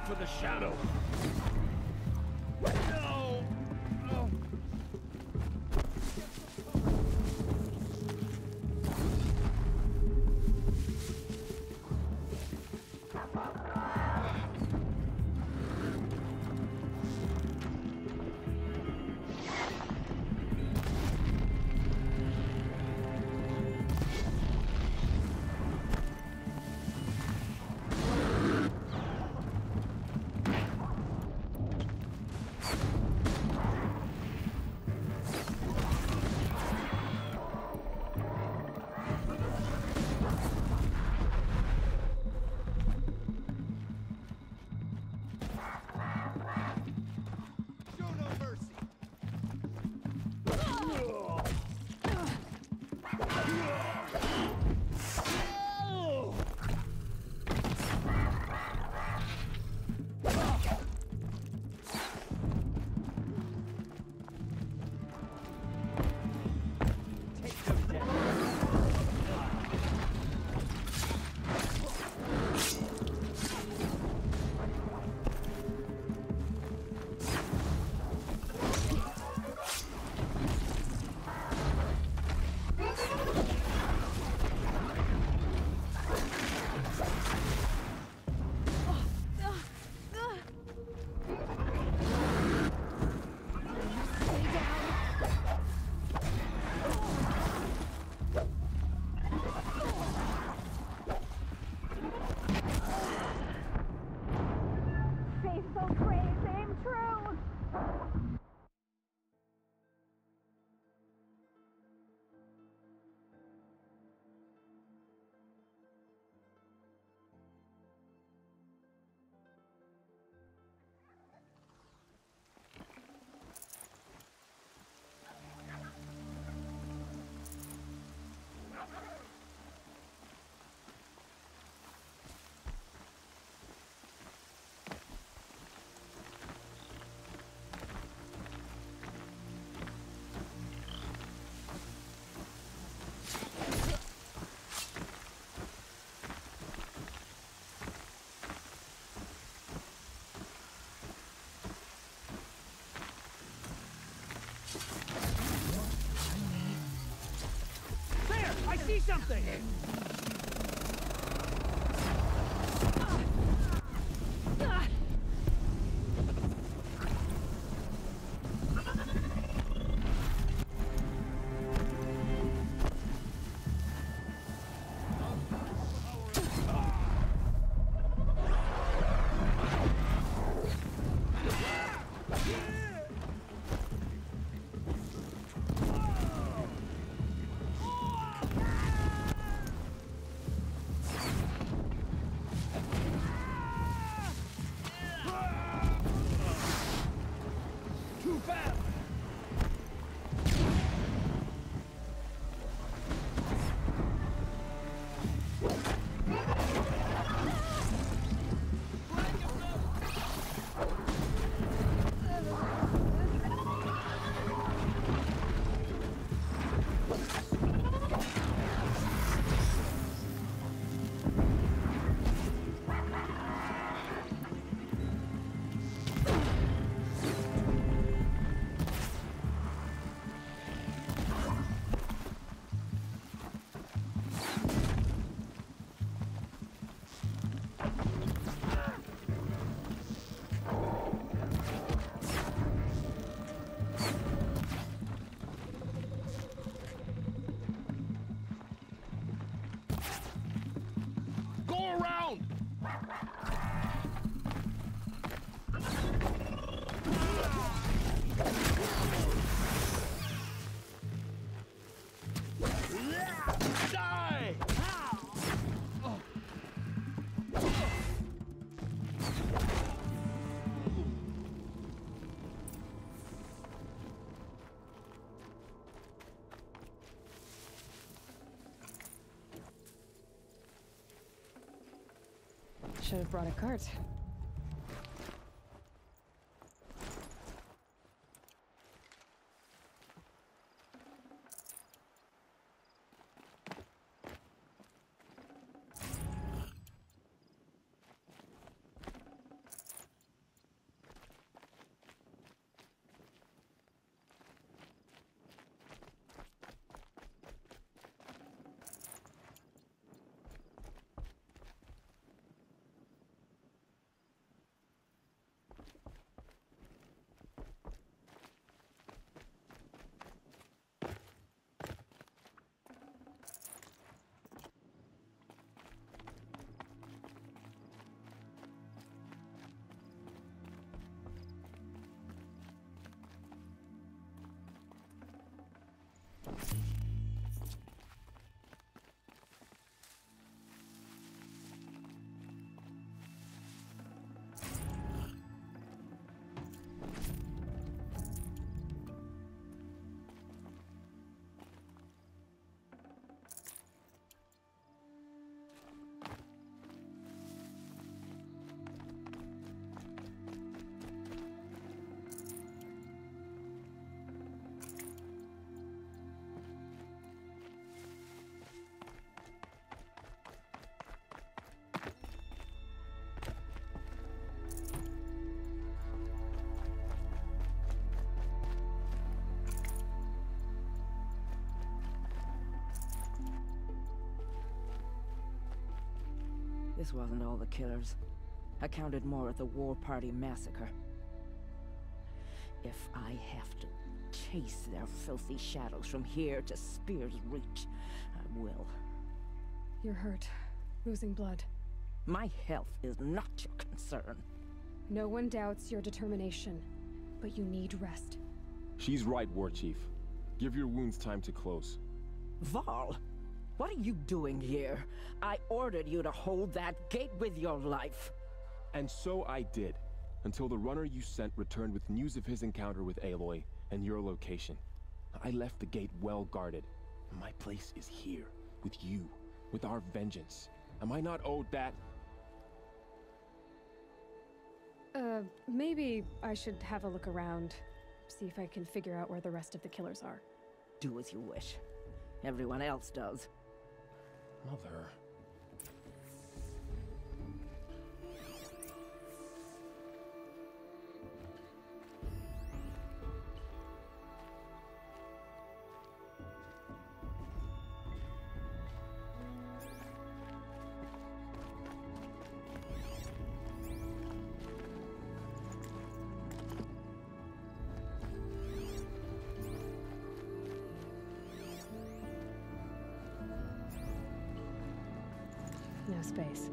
For the shadow. No! No! see something! Should have brought a cart. This wasn't all the killers. I counted more at the War Party massacre. If I have to chase their filthy shadows from here to Spear's Reach, I will. You're hurt. Losing blood. My health is not your concern. No one doubts your determination, but you need rest. She's right, War Chief. Give your wounds time to close. Val, what are you doing here? I ordered you to hold that gate with your life. And so I did, until the runner you sent returned with news of his encounter with Aloy and your location. I left the gate well guarded. My place is here, with you, with our vengeance. Am I not owed that? Maybe I should have a look around, see if I can figure out where the rest of the killers are. Do as you wish. Everyone else does. Mother... No space.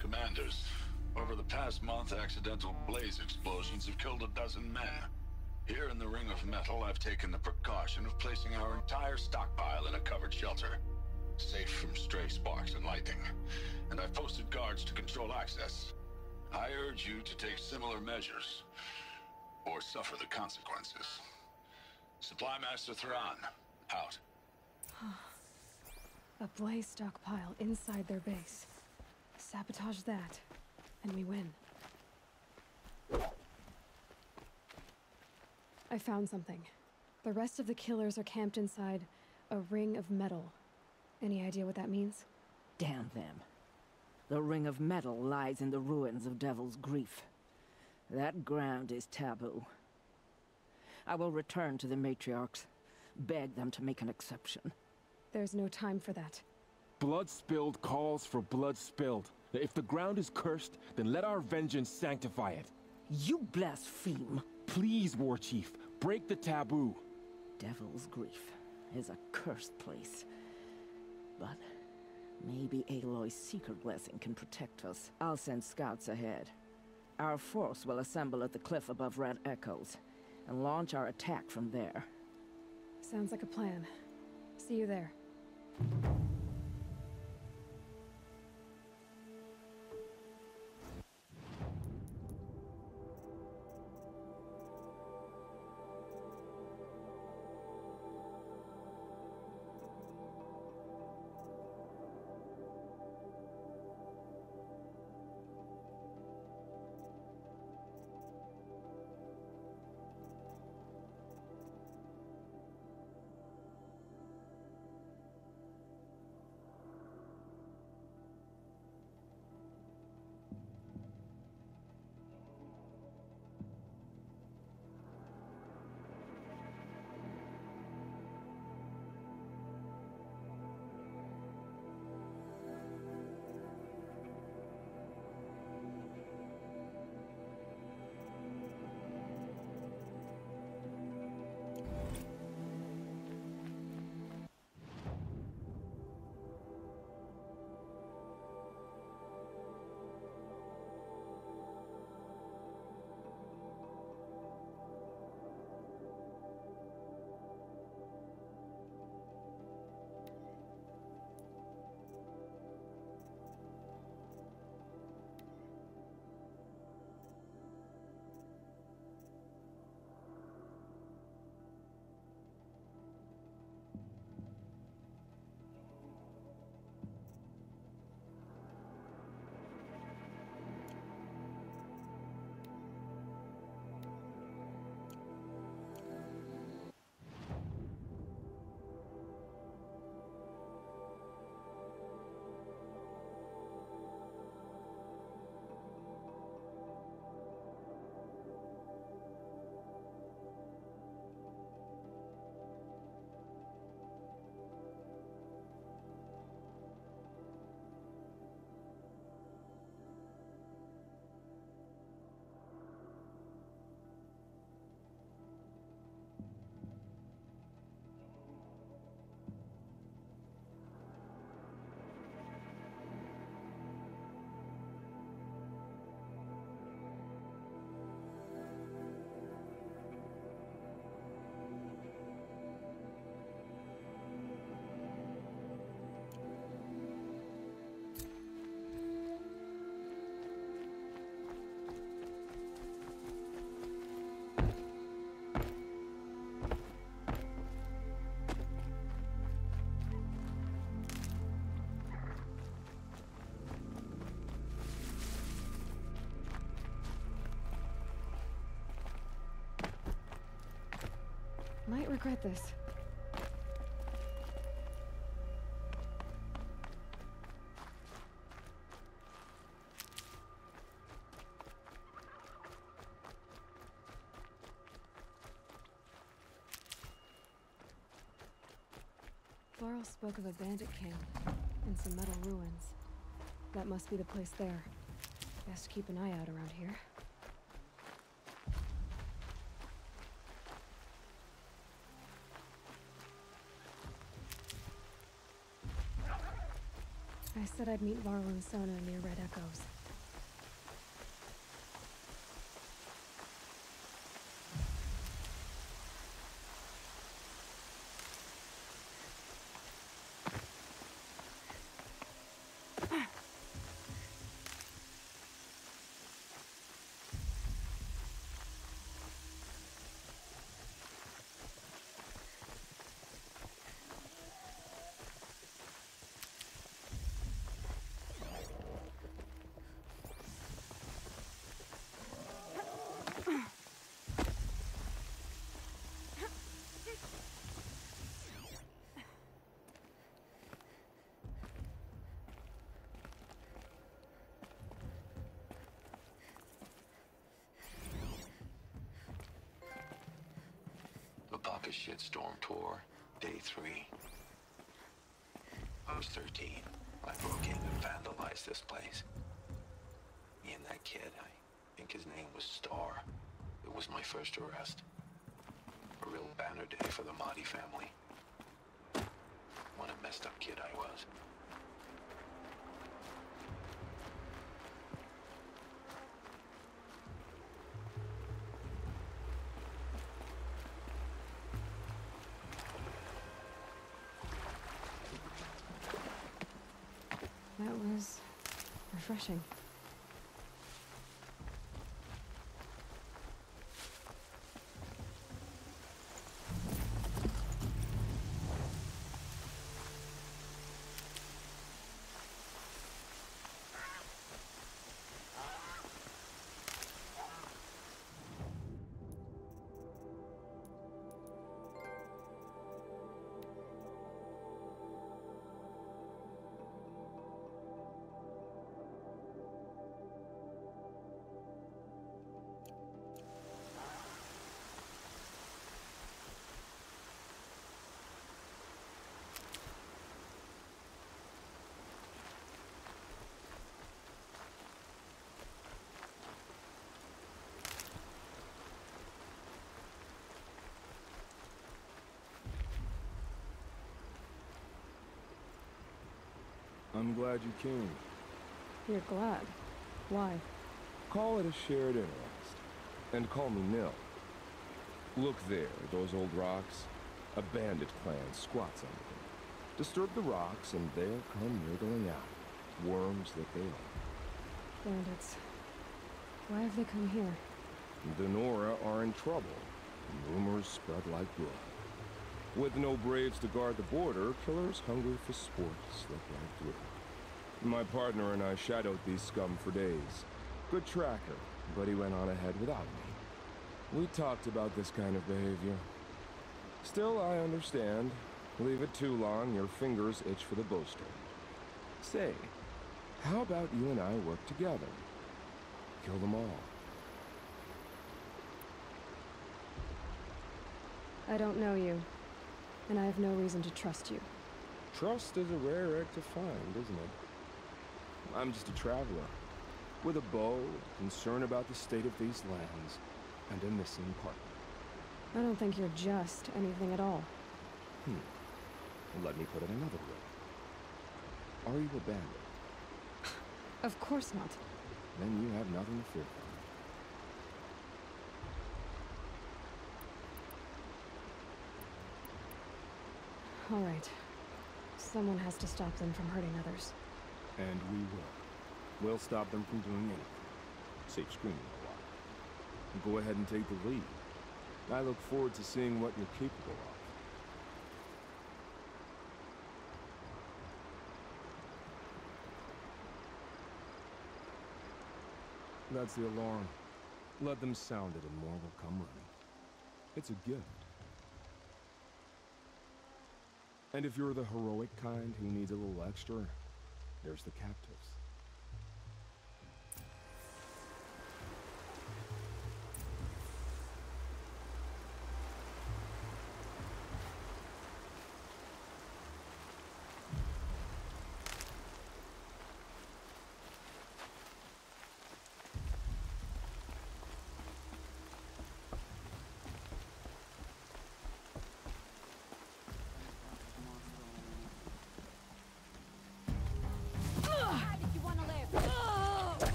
Commanders, over the past month, accidental blaze explosions have killed a dozen men. Here in the Ring of Metal, I've taken the precaution of placing our entire stockpile in a covered shelter, safe from stray sparks and lightning. And I've posted guards to control access. I urge you to take similar measures, or suffer the consequences. Supply Master Thran, out. A blaze stockpile inside their base. Sabotage that, and we win. I found something. The rest of the killers are camped inside a ring of metal. Any idea what that means? Damn them. The Ring of Metal lies in the ruins of Devil's Grief. That ground is taboo. I will return to the matriarchs, beg them to make an exception. There's no time for that. Blood spilled calls for blood spilled. If the ground is cursed, then let our vengeance sanctify it. You blaspheme! Please, War Chief, break the taboo. Devil's Grief is a cursed place. But maybe Aloy's secret blessing can protect us. I'll send scouts ahead. Our force will assemble at the cliff above Red Echoes, and launch our attack from there. Sounds like a plan. See you there. Might regret this. Varl spoke of a bandit camp and some metal ruins. That must be the place there. Best keep an eye out around here. I said I'd meet Varl and Sona near Red Echoes. Bucket Shitstorm Tour, Day 3. I was 13 when I broke in and vandalized this place. Me and that kid, I think his name was Star. It was my first arrest. A real banner day for the Mahdi family. What a messed up kid I was. That was refreshing. I'm glad you came. You're glad. Why? Call it a shared interest. And call me Nil. Look there, those old rocks. A bandit clan squats under them. Disturb the rocks and they'll come wriggling out. Worms that they are. Bandits. Why have they come here? Denora are in trouble. Rumors spread like blood. With no braves to guard the border, killers hungry for sport slip right through. My partner and I shadowed these scum for days. Good tracker, but he went on ahead without me. We talked about this kind of behavior. Still, I understand. Leave it too long, your fingers itch for the bowstring. Say, how about you and I work together? Kill them all. I don't know you, and I have no reason to trust you. Trust is a rare egg to find, isn't it? I'm just a traveler, with a bow, concern about the state of these lands, and a missing partner. I don't think you're just anything at all. Let me put it another way. Are you a bandit? Of course not. Then you have nothing to fear from. All right. Someone has to stop them from hurting others. And we will. We'll stop them from doing anything. Safe screening a while. Go ahead and take the lead. I look forward to seeing what you're capable of. That's the alarm. Let them sound it and more will come running. It's a gift. And if you're the heroic kind who needs a little extra, there's the captives.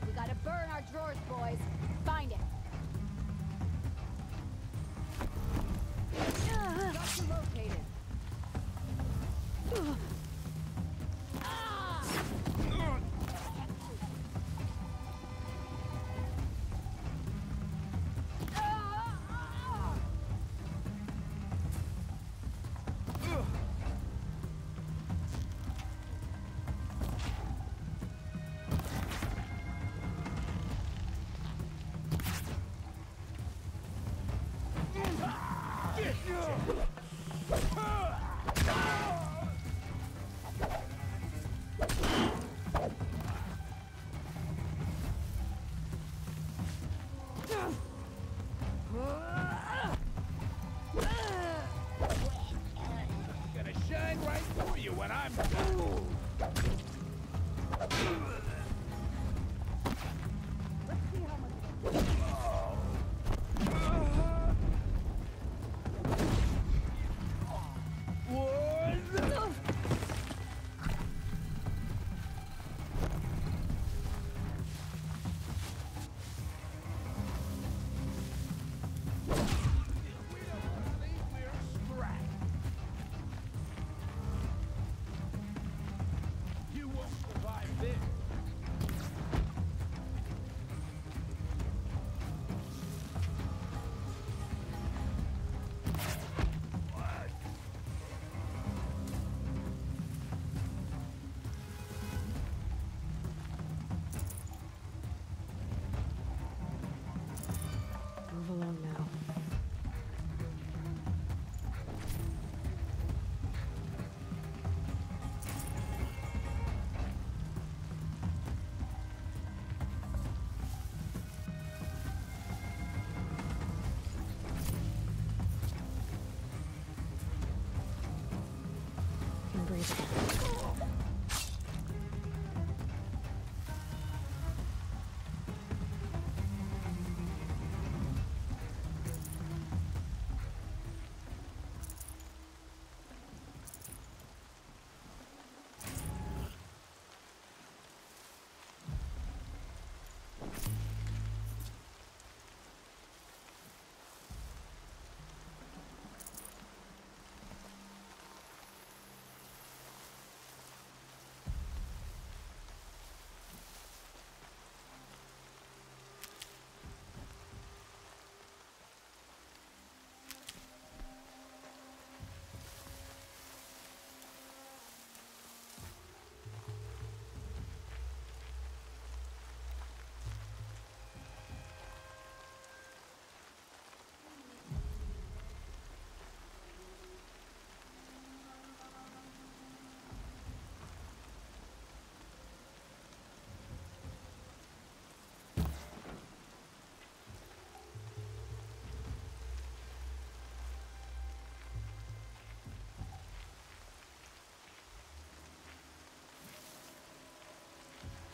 We gotta burn our drawers, boys. Find it. Got you located. Gonna shine right for you when I'm Move along now. Can breathe again.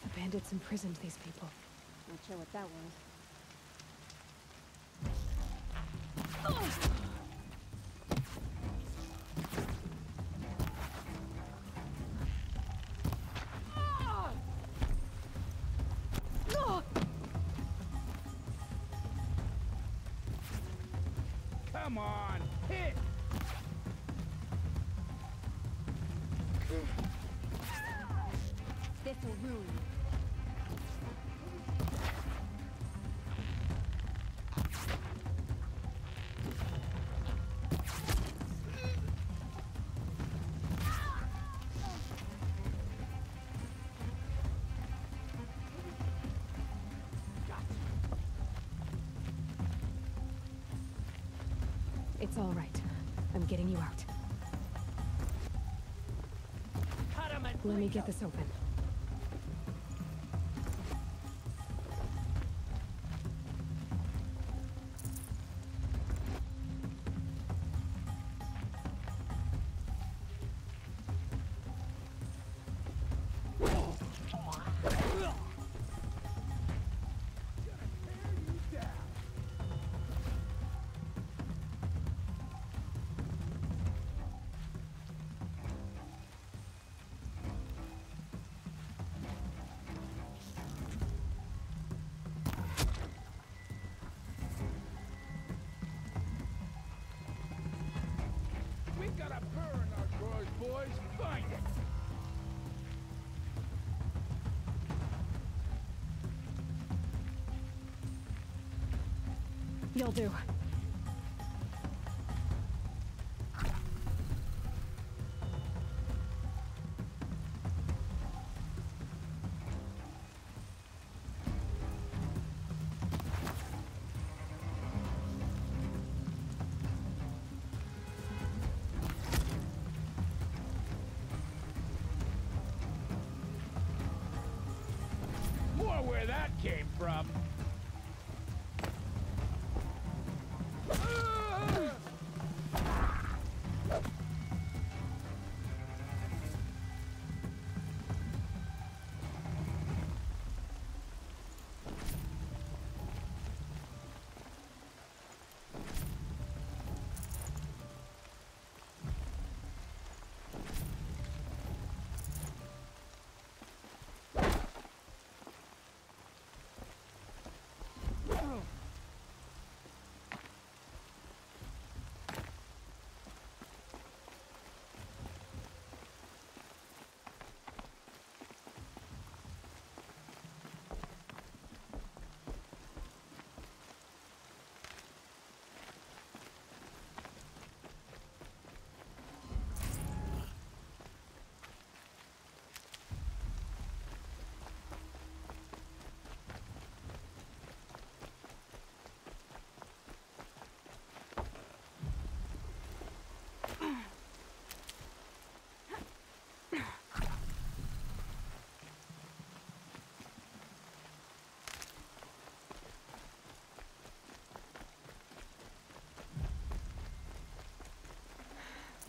The bandits imprisoned these people. Not sure what that was. Come on, hit! This will ruin you. It's all right. I'm getting you out. Cut him and Let me bleed get him. this open. We got a burr in our drawers, boys. Find it. You'll do. More where that came from.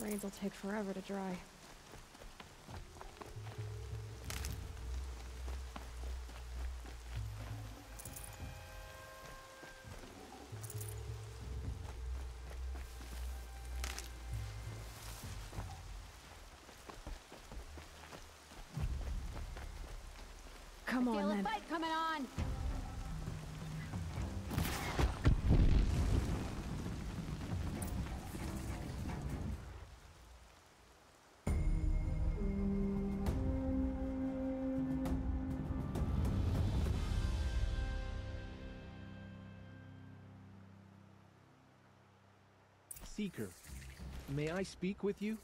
Rains will take forever to dry. Come on, Feel a then. fight coming on. Seeker, may I speak with you?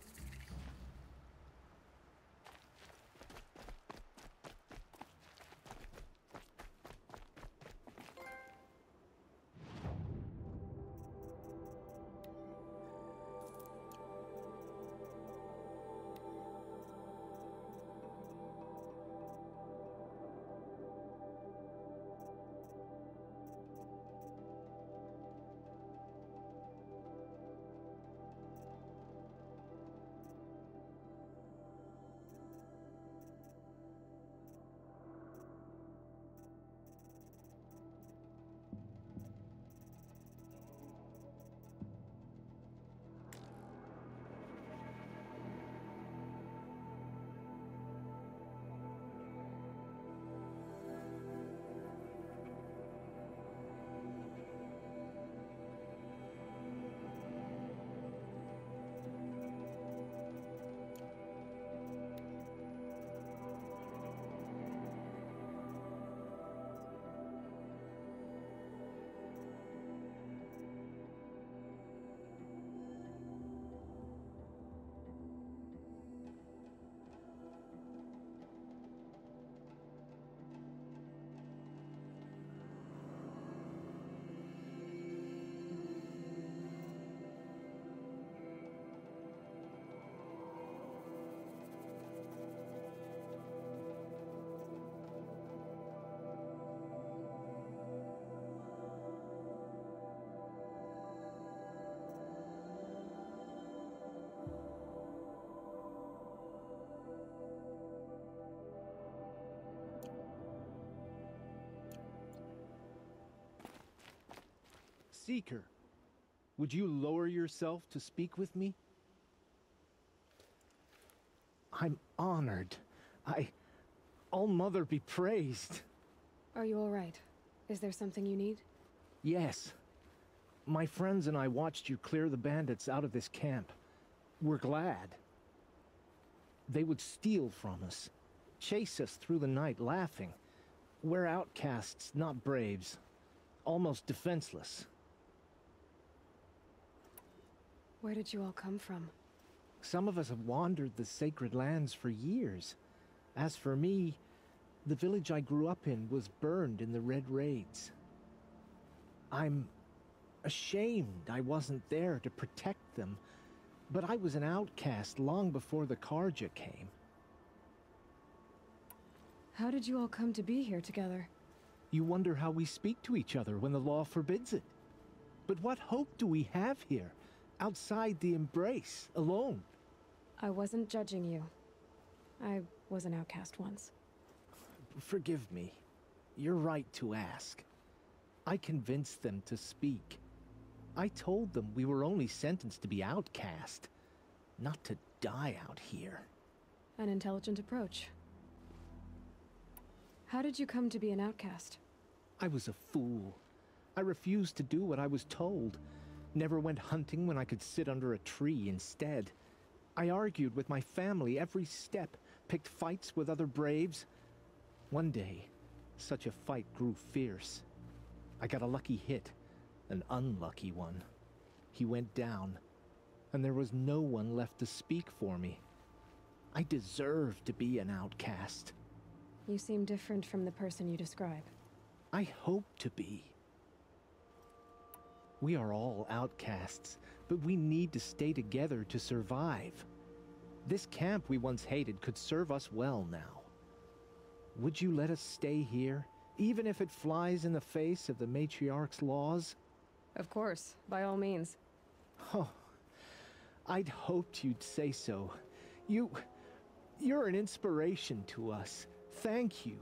Seeker, would you lower yourself to speak with me? I'm honored. All-Mother be praised. Are you all right? Is there something you need? Yes. My friends and I watched you clear the bandits out of this camp. We're glad. They would steal from us, chase us through the night laughing. We're outcasts, not braves. Almost defenseless. Where did you all come from? Some of us have wandered the sacred lands for years. As for me, the village I grew up in was burned in the Red Raids. I'm ashamed I wasn't there to protect them, but I was an outcast long before the Karja came. How did you all come to be here together? You wonder how we speak to each other when the law forbids it. But what hope do we have here, outside the embrace, alone? I wasn't judging you. I was an outcast once. Forgive me. You're right to ask. I convinced them to speak. I told them we were only sentenced to be outcast, not to die out here. An intelligent approach. How did you come to be an outcast? I was a fool. I refused to do what I was told. Never went hunting when I could sit under a tree instead. I argued with my family every step, picked fights with other braves. One day, such a fight grew fierce. I got a lucky hit, an unlucky one. He went down, and there was no one left to speak for me. I deserved to be an outcast. You seem different from the person you describe. I hope to be. We are all outcasts, but we need to stay together to survive. This camp we once hated could serve us well now. Would you let us stay here, even if it flies in the face of the matriarch's laws? Of course, by all means. Oh, I'd hoped you'd say so. You're an inspiration to us. Thank you.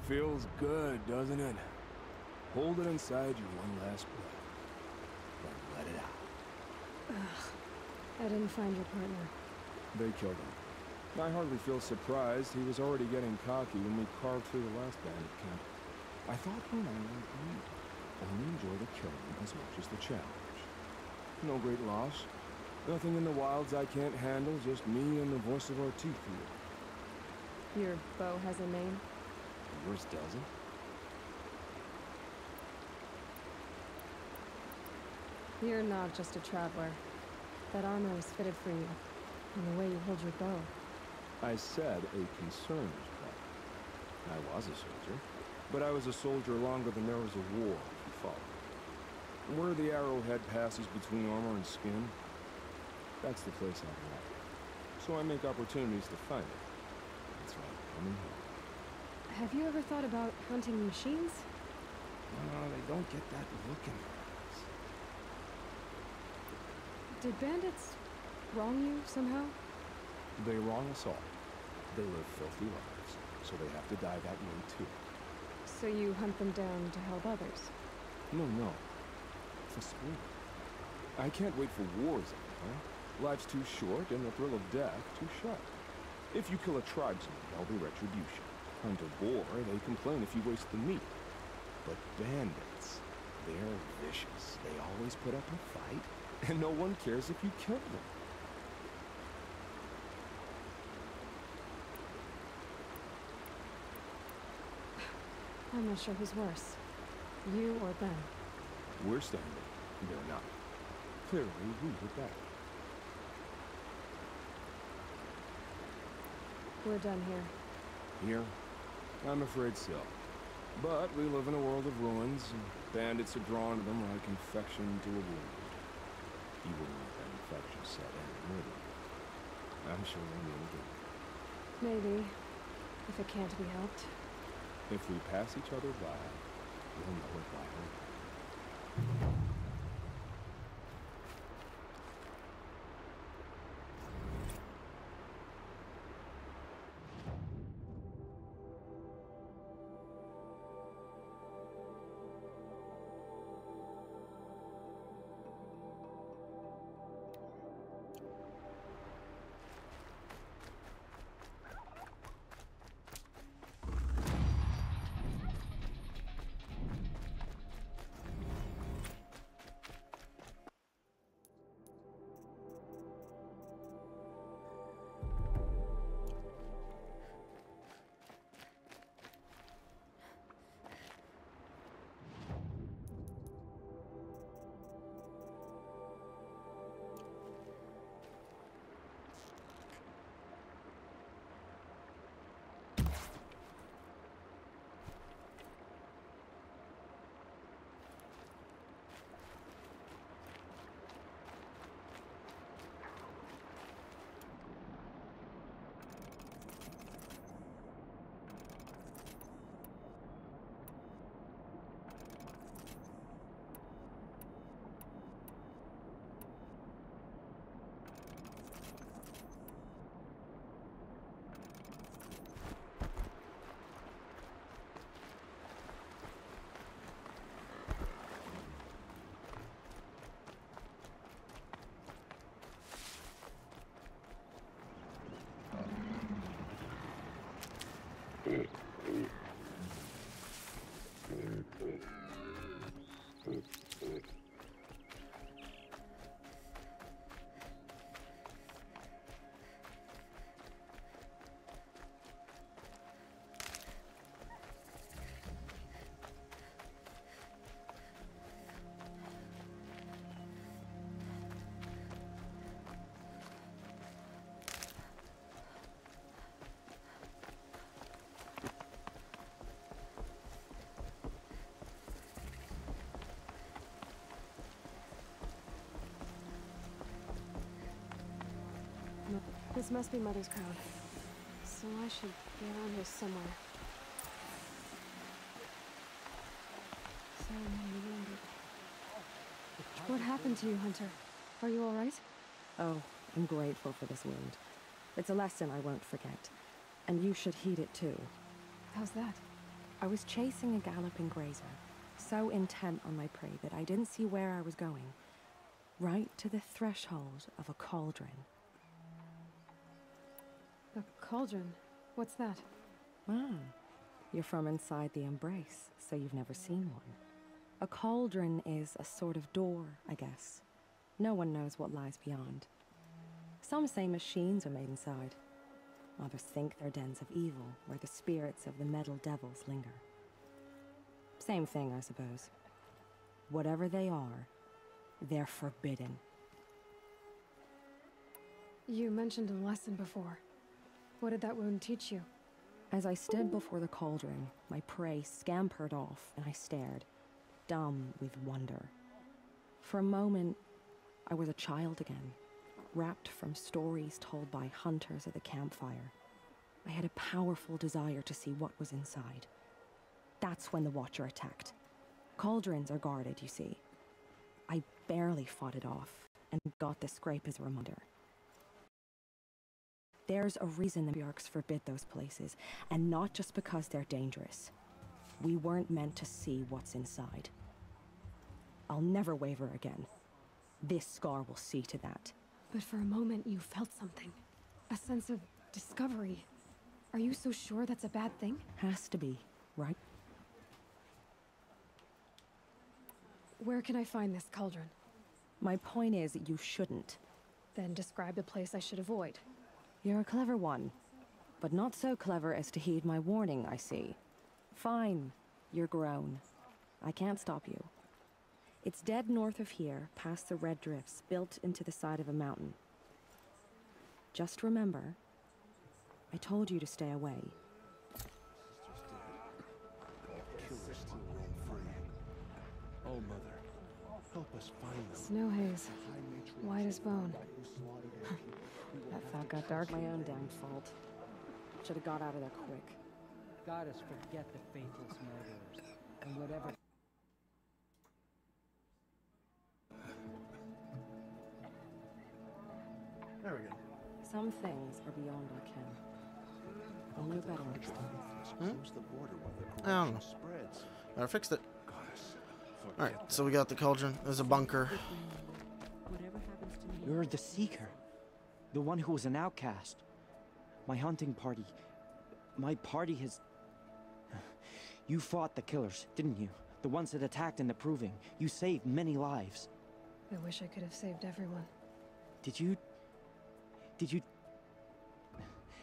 Feels good, doesn't it? Hold it inside you one last breath. Then let it out. Ugh. I didn't find your partner. They killed him. I hardly feel surprised. He was already getting cocky when we carved through the last bandit camp. I thought when I like you, only enjoy the killing as much as the challenge. No great loss. Nothing in the wilds I can't handle, just me and the voice of our teeth here. Your bow has a name? Yours doesn't? You're not just a traveler. That armor was fitted for you, and the way you hold your bow. I said a concerned traveler. I was a soldier, but I was a soldier longer than there was a war, if you follow. Where the arrowhead passes between armor and skin, that's the place I like. So I make opportunities to find it. That's why I'm coming here. Have you ever thought about hunting machines? No, they don't get that look in their eyes. Did bandits wrong you somehow? They wrong us all. They live filthy lives, so they have to die that way too. So you hunt them down to help others? No. For sport. I can't wait for wars anymore. Life's too short and the thrill of death too sharp. If you kill a tribesman, there'll be retribution. Hunt a boar, they complain if you waste the meat. But bandits, they're vicious. They always put up a fight, and no one cares if you kill them. I'm not sure who's worse, you or them. We're standing. They're not. Clearly, we were better. We're done here. Here? I'm afraid so. But we live in a world of ruins, and bandits are drawn to them like infection to a wound. You wouldn't let that infection set in, would you? I'm sure they mean good. Maybe, if it can't be helped. If we pass each other by, we'll know it by heart. This must be Mother's crown. So I should be around here somewhere. Ceremony ended. What happened to you, Hunter? Are you all right? Oh, I'm grateful for this wound. It's a lesson I won't forget. And you should heed it too. How's that? I was chasing a galloping grazer, so intent on my prey that I didn't see where I was going. Right to the threshold of a cauldron. A cauldron? What's that? Ah, you're from inside the embrace, so you've never seen one. A cauldron is a sort of door, I guess. No one knows what lies beyond. Some say machines are made inside. Others think they're dens of evil, where the spirits of the metal devils linger. Same thing, I suppose. Whatever they are, they're forbidden. You mentioned a lesson before. What did that wound teach you? As I stood before the cauldron, my prey scampered off, and I stared, dumb with wonder. For a moment, I was a child again, wrapped from stories told by hunters at the campfire. I had a powerful desire to see what was inside. That's when the Watcher attacked. Cauldrons are guarded, you see. I barely fought it off, and got the scrape as a reminder. There's a reason the matriarchs forbid those places, and not just because they're dangerous. We weren't meant to see what's inside. I'll never waver again. This scar will see to that. But for a moment, you felt something. A sense of discovery. Are you so sure that's a bad thing? Has to be, right? Where can I find this cauldron? My point is, you shouldn't. Then describe the place I should avoid. You're a clever one, but not so clever as to heed my warning, I see. Fine, you're grown. I can't stop you. It's dead north of here, past the red drifts, built into the side of a mountain. Just remember, I told you to stay away. Oh, Mother, help us find them. Snow haze. White as bone. That thought got dark. My own damn fault. Should have got out of there quick. Goddess, forget the faithless murderers, and whatever. There we go. Some things are beyond our ken. I'll know better next time. I don't know. I fixed it. Alright, so we got the cauldron. There's a bunker. You're the Seeker. The one who was an outcast. My hunting party. My party has... You fought the killers, didn't you? The ones that attacked in the Proving. You saved many lives. I wish I could have saved everyone. Did you...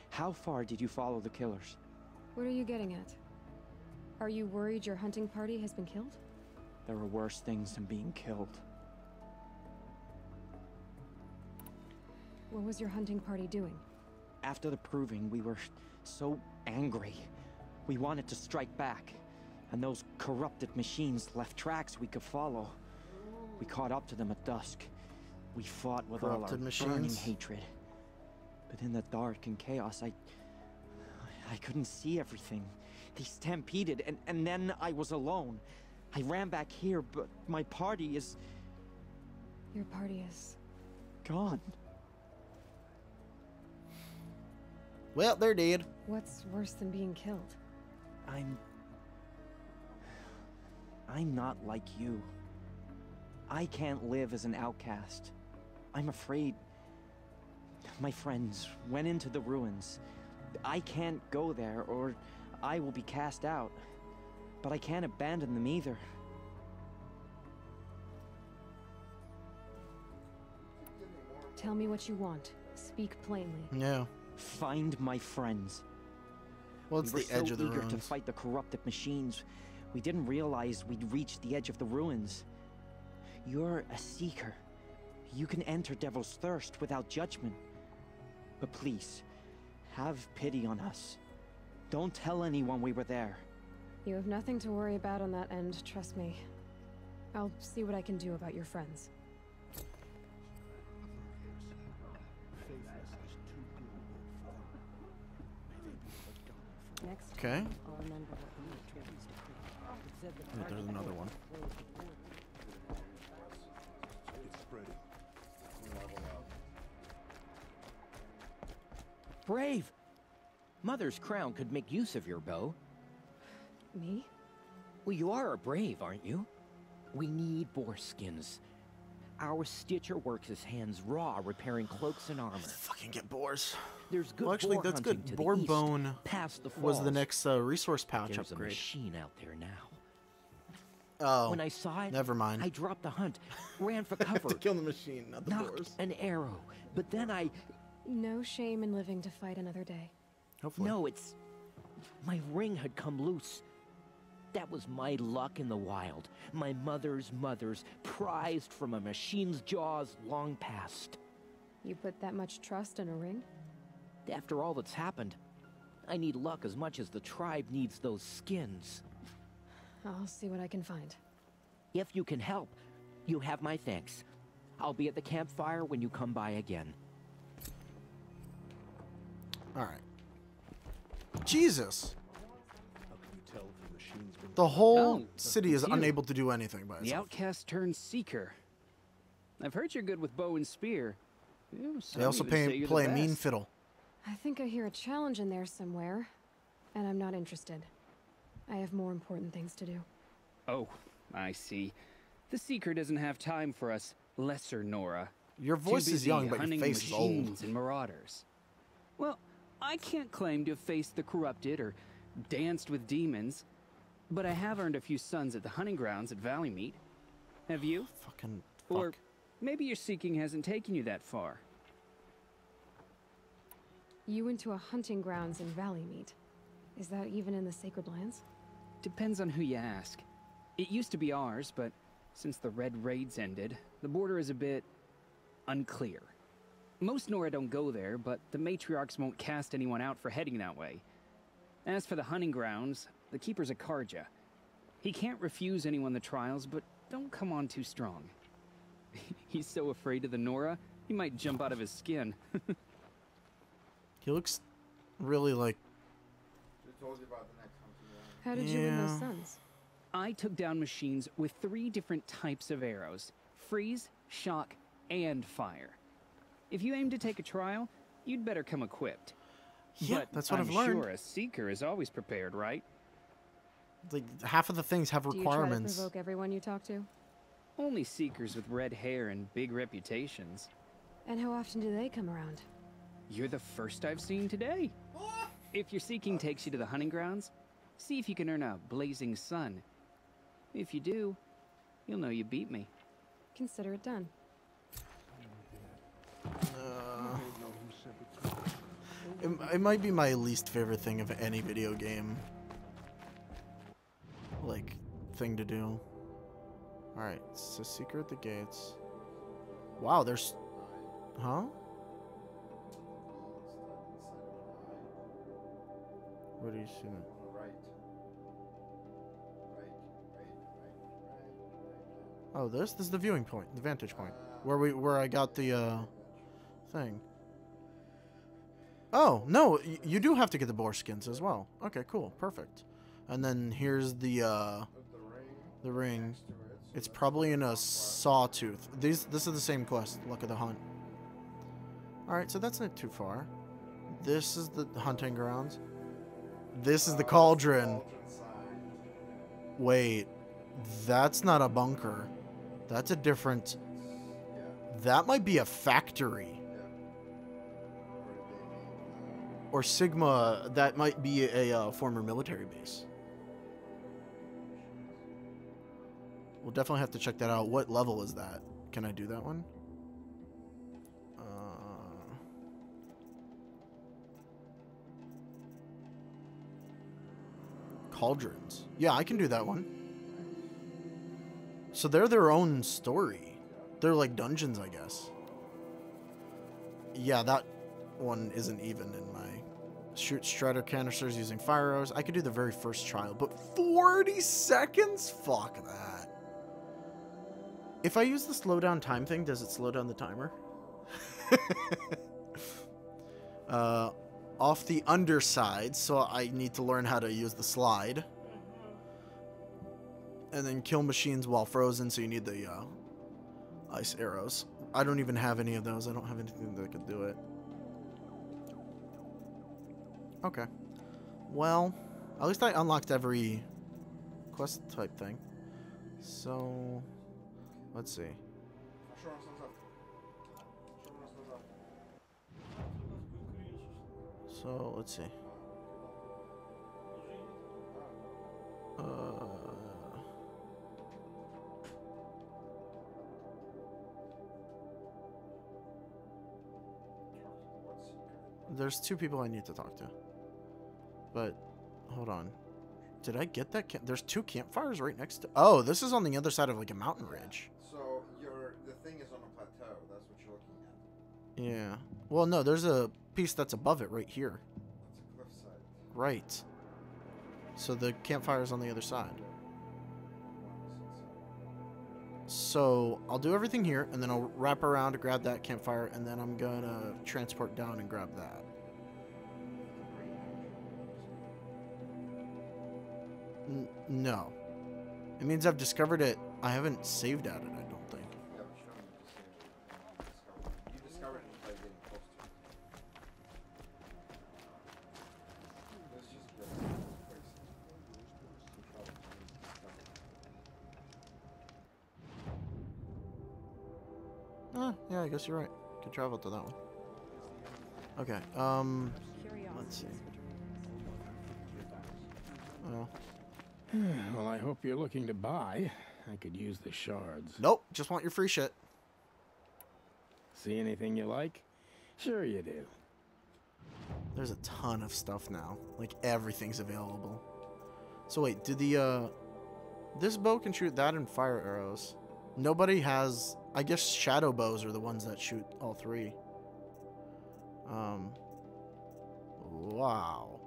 How far did you follow the killers? What are you getting at? Are you worried your hunting party has been killed? There are worse things than being killed. What was your hunting party doing? After the Proving, we were so angry. We wanted to strike back. And those corrupted machines left tracks we could follow. We caught up to them at dusk. We fought with all our burning hatred. But in the dark and chaos, I couldn't see everything. They stampeded, and then I was alone. I ran back here, but my party is... Your party is... gone. Well, they're dead. What's worse than being killed? I'm not like you. I can't live as an outcast. I'm afraid... My friends went into the ruins. I can't go there, or I will be cast out. But I can't abandon them either. Tell me what you want. Speak plainly. Yeah. Find my friends. Well, it's the edge of the ruins. We were so eager to fight the corrupted machines, we didn't realize we'd reached the edge of the ruins. You're a seeker. You can enter Devil's Thirst without judgment. But please, have pity on us. Don't tell anyone we were there. You have nothing to worry about on that end, trust me. I'll see what I can do about your friends. Okay. There's another one. Brave! Mother's crown could make use of your bow. Me? Well, you are a brave, aren't you? We need boar skins. Our stitcher works his hands raw, repairing cloaks and armor. Fucking get boars. There's good well, actually, boar that's hunting good. to Boar the east, bone past the was the falls. next resource pouch There's upgrade. a machine out there now. Oh, when I saw it, never mind. I dropped the hunt, ran for I have cover. to kill the machine, not the knocked boars. an arrow, but then I... No shame in living to fight another day. Hopefully. No, it's... My ring had come loose. That was my luck in the wild. My mother's prized from a machine's jaws long past. You put that much trust in a ring? After all that's happened, I need luck as much as the tribe needs those skins. I'll see what I can find. If you can help, you have my thanks. I'll be at the campfire when you come by again. Alright. Jesus! How can you tell if the machine's been... The whole Oh, city is it's you. unable to do anything by The itself. outcast turned seeker. I've heard you're good with bow and spear. They also play a mean fiddle. I think I hear a challenge in there somewhere, and I'm not interested. I have more important things to do. Oh, I see. The Seeker doesn't have time for us lesser Nora. Your voice is young, but your face is old. Machines and marauders. Well, I can't claim to have faced the corrupted or danced with demons, but I have earned a few sons at the hunting grounds at Valleymeet. Have you? Fucking fuck. Or maybe your seeking hasn't taken you that far. You went to a hunting grounds in Valleymeet. Is that even in the Sacred Lands? Depends on who you ask. It used to be ours, but since the Red Raids ended, the border is a bit unclear. Most Nora don't go there, but the matriarchs won't cast anyone out for heading that way. As for the hunting grounds, the keeper's a Karja. He can't refuse anyone the trials, but don't come on too strong. He's so afraid of the Nora, he might jump out of his skin. He looks really like... How did you win those sons? I took down machines with 3 different types of arrows. Freeze, shock, and fire. If you aim to take a trial, you'd better come equipped. Yeah, but that's what I'm I've learned. sure a seeker is always prepared, right? Like, half of the things have requirements. Do you try to provoke everyone you talk to? Only seekers with red hair and big reputations. And how often do they come around? You're the first I've seen today. If your seeking takes you to the hunting grounds, see if you can earn a blazing sun. If you do, you'll know you beat me. Consider it done. It might be my least favorite thing of any video game. Like, thing to do. Alright, so Seeker at the gates. Wow, there's... Huh? Where do you see that? Oh, this is the viewing point, the vantage point, where I got the thing. Oh no, you do have to get the boar skins as well. Okay, cool, perfect. And then here's the ring. It's probably in a sawtooth. This is the same quest. Luck of the Hunt. All right, so that's not too far. This is the hunting grounds. This is the cauldron. Wait, that's not a bunker. That's a different... That might be a factory. Or Sigma, that might be a former military base. We'll definitely have to check that out. What level is that? Can I do that one? Cauldrons. Yeah, I can do that one. So they're their own story. They're like dungeons, I guess. Yeah, that one isn't even in my... Shoot strider canisters using fire arrows. I could do the very first trial, but 40 seconds? Fuck that. If I use the slow down time thing, does it slow down the timer? Off the underside, so I need to learn how to use the slide. And then kill machines while frozen, so you need the ice arrows. I don't even have any of those. I don't have anything that could do it. Okay. Well, at least I unlocked every quest type thing. So, let's see. So, let's see. There's 2 people I need to talk to. But, hold on. Did I get that? There's 2 campfires right next to... Oh, this is on the other side of, like, a mountain ridge. So, the thing is on a plateau. That's what you're looking at. Yeah. Well, no, there's a piece that's above it right here. That's a cliffside. Right. So the campfire's on the other side. So, I'll do everything here, and then I'll wrap around to grab that campfire, and then I'm gonna transport down and grab that. No. It means I've discovered it. I haven't saved at it, I don't think. Yeah, but you don't need to save it. You discovered it by getting close to it. Let's just get Yeah, I guess you're right. Could travel to that one. Okay, let's see. Oh. Well, I hope you're looking to buy. I could use the shards. Nope, just want your free shit. See anything you like? Sure you do. There's a ton of stuff now. Like, everything's available. So wait, did the, this bow can shoot that and fire arrows. Nobody has... I guess shadow bows are the ones that shoot all three. Wow.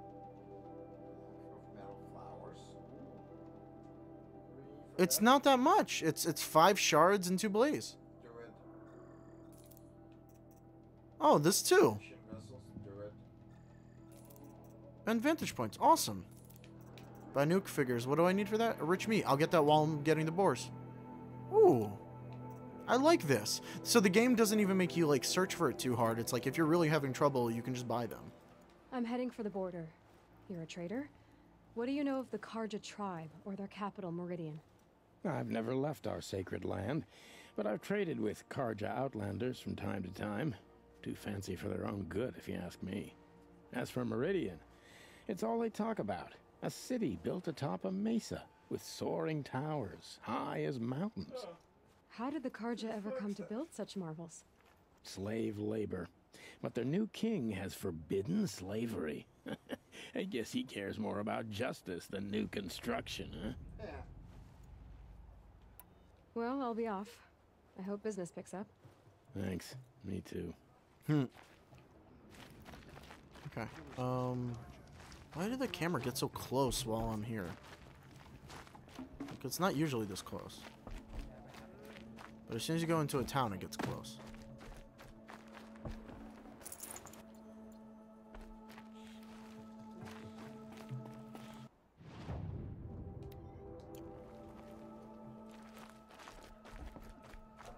It's not that much. It's 5 shards and 2 blaze. Oh, this too. And vantage points. Awesome. Buy nuke figures. What do I need for that? A rich meat. I'll get that while I'm getting the boars. Ooh. I like this. So the game doesn't even make you, like, search for it too hard. It's like, if you're really having trouble, you can just buy them. I'm heading for the border. You're a trader? What do you know of the Karja tribe, or their capital, Meridian? I've never left our sacred land, but I've traded with Karja outlanders from time to time. Too fancy for their own good, if you ask me. As for Meridian, it's all they talk about. A city built atop a mesa, with soaring towers, high as mountains. How did the Karja ever come to build such marvels? Slave labor. But their new king has forbidden slavery. I guess he cares more about justice than new construction, huh? Yeah. Well, I'll be off. I hope business picks up. Thanks. Me too. Okay. Why did the camera get so close while I'm here? Like, it's not usually this close. But as soon as you go into a town, it gets close.